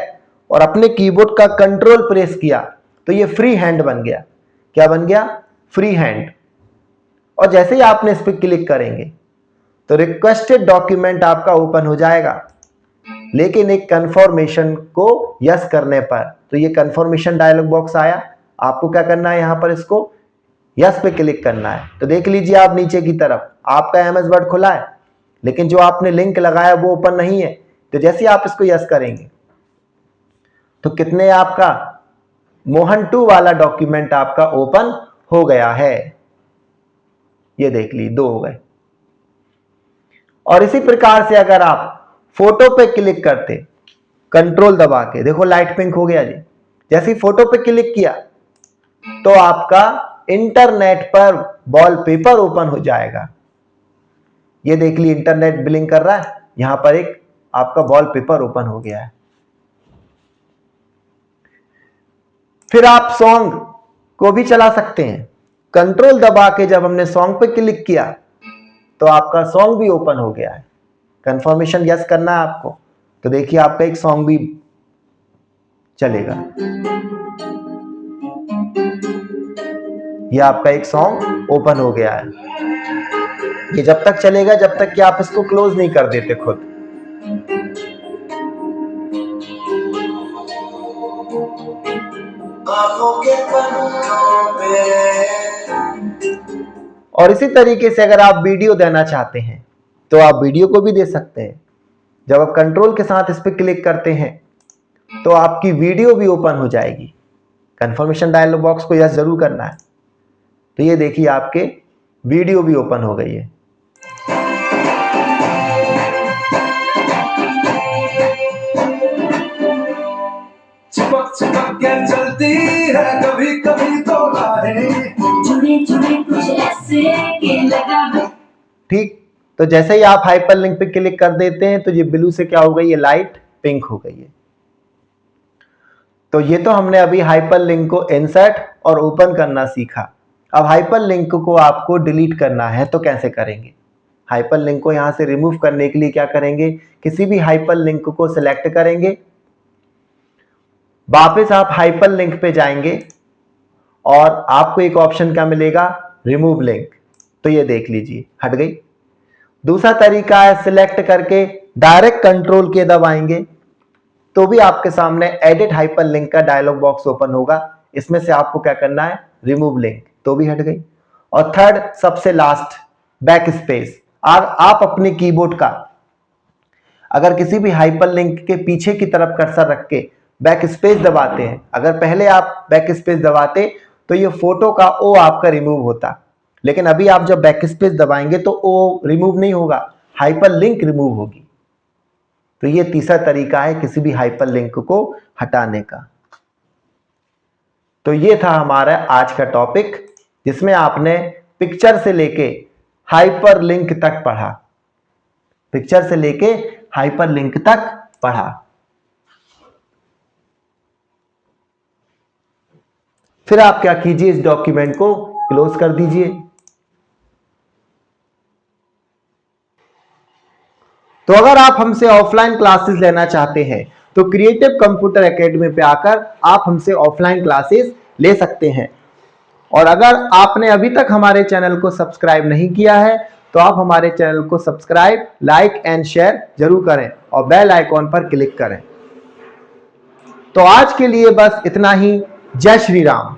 [SPEAKER 1] और अपने कीबोर्ड का कंट्रोल प्रेस किया तो ये फ्री हैंड बन गया। क्या बन गया? Free hand. और जैसे ही आपने इस पर क्लिक करेंगे तो रिक्वेस्टेड डॉक्यूमेंट आपका ओपन हो जाएगा, लेकिन एक कंफर्मेशन को यस करने पर। तो ये कंफर्मेशन डायलॉग बॉक्स आया, आपको क्या करना है, यहां पर इसको यस पे क्लिक करना है। तो देख लीजिए आप नीचे की तरफ आपका एमएस वर्ड खुला है, लेकिन जो आपने लिंक लगाया वो ओपन नहीं है। तो जैसे आप इसको यस करेंगे तो कितने आपका मोहन 2 वाला डॉक्यूमेंट आपका ओपन हो गया है। ये देख ली 2 हो गए। और इसी प्रकार से अगर आप फोटो पे क्लिक करते, कंट्रोल दबा के, देखो लाइट पिंक हो गया जी। जैसे ही फोटो पे क्लिक किया तो आपका इंटरनेट पर वॉलपेपर ओपन हो जाएगा। ये देख ली इंटरनेट ब्लिंक कर रहा है, यहां पर एक आपका वॉलपेपर ओपन हो गया है। फिर आप सॉन्ग को भी चला सकते हैं। कंट्रोल दबा के जब हमने सॉन्ग पे क्लिक किया तो आपका सॉन्ग भी ओपन हो गया है। कंफर्मेशन यस करना है आपको, तो देखिए आपका एक सॉन्ग भी चलेगा। ये आपका एक सॉन्ग ओपन हो गया है। ये जब तक चलेगा जब तक कि आप इसको क्लोज नहीं कर देते खुद। और इसी तरीके से अगर आप वीडियो देना चाहते हैं तो आप वीडियो को भी दे सकते हैं। जब आप कंट्रोल के साथ इस पर क्लिक करते हैं तो आपकी वीडियो भी ओपन हो जाएगी। कंफर्मेशन डायलॉग बॉक्स को यस जरूर करना है। तो ये देखिए आपके वीडियो भी ओपन हो गई है।
[SPEAKER 2] चिपक चिपक के चलती है कभी कभी तो जुड़े जुड़े कुछ ऐसे के लगा।
[SPEAKER 1] ठीक, तो जैसे ही आप हाइपर लिंक पे क्लिक कर देते हैं तो ये ब्लू से क्या हो गई, ये लाइट पिंक हो गई है। तो ये तो हमने अभी हाइपर लिंक को इंसर्ट और ओपन करना सीखा। अब हाइपर लिंक को आपको डिलीट करना है तो कैसे करेंगे। हाइपर लिंक को यहां से रिमूव करने के लिए क्या करेंगे, किसी भी हाइपर लिंक को सिलेक्ट करेंगे, वापस आप हाइपर लिंक पे जाएंगे और आपको एक ऑप्शन क्या मिलेगा, रिमूव लिंक। तो ये देख लीजिए हट गई। दूसरा तरीका है सिलेक्ट करके डायरेक्ट कंट्रोल के दबाएंगे तो भी आपके सामने एडिट हाइपर लिंक का डायलॉग बॉक्स ओपन होगा। इसमें से आपको क्या करना है, रिमूव लिंक, तो भी हट गई। और थर्ड सबसे लास्ट बैक स्पेस। आप अपने कीबोर्ड का अगर किसी भी हाइपर लिंक के पीछे की तरफ कर्सर रख के बैक स्पेस दबाते हैं, अगर पहले आप बैक स्पेस दबाते तो ये फोटो का ओ आपका रिमूव होता, लेकिन अभी आप जब बैक स्पेस दबाएंगे तो ओ रिमूव नहीं होगा, हाइपर लिंक रिमूव होगी। तो ये तीसरा तरीका है किसी भी हाइपर लिंक को हटाने का। तो ये था हमारा आज का टॉपिक जिसमें आपने पिक्चर से लेके हाइपर लिंक तक पढ़ा, पिक्चर से लेके हाइपर लिंक तक पढ़ा। फिर आप क्या कीजिए, इस डॉक्यूमेंट को क्लोज कर दीजिए। तो अगर आप हमसे ऑफलाइन क्लासेस लेना चाहते हैं तो क्रिएटिव कंप्यूटर एकेडमी पे आकर आप हमसे ऑफलाइन क्लासेस ले सकते हैं। और अगर आपने अभी तक हमारे चैनल को सब्सक्राइब नहीं किया है तो आप हमारे चैनल को सब्सक्राइब, लाइक एंड शेयर जरूर करें और बेल आइकॉन पर क्लिक करें। तो आज के लिए बस इतना ही। जय श्री राम।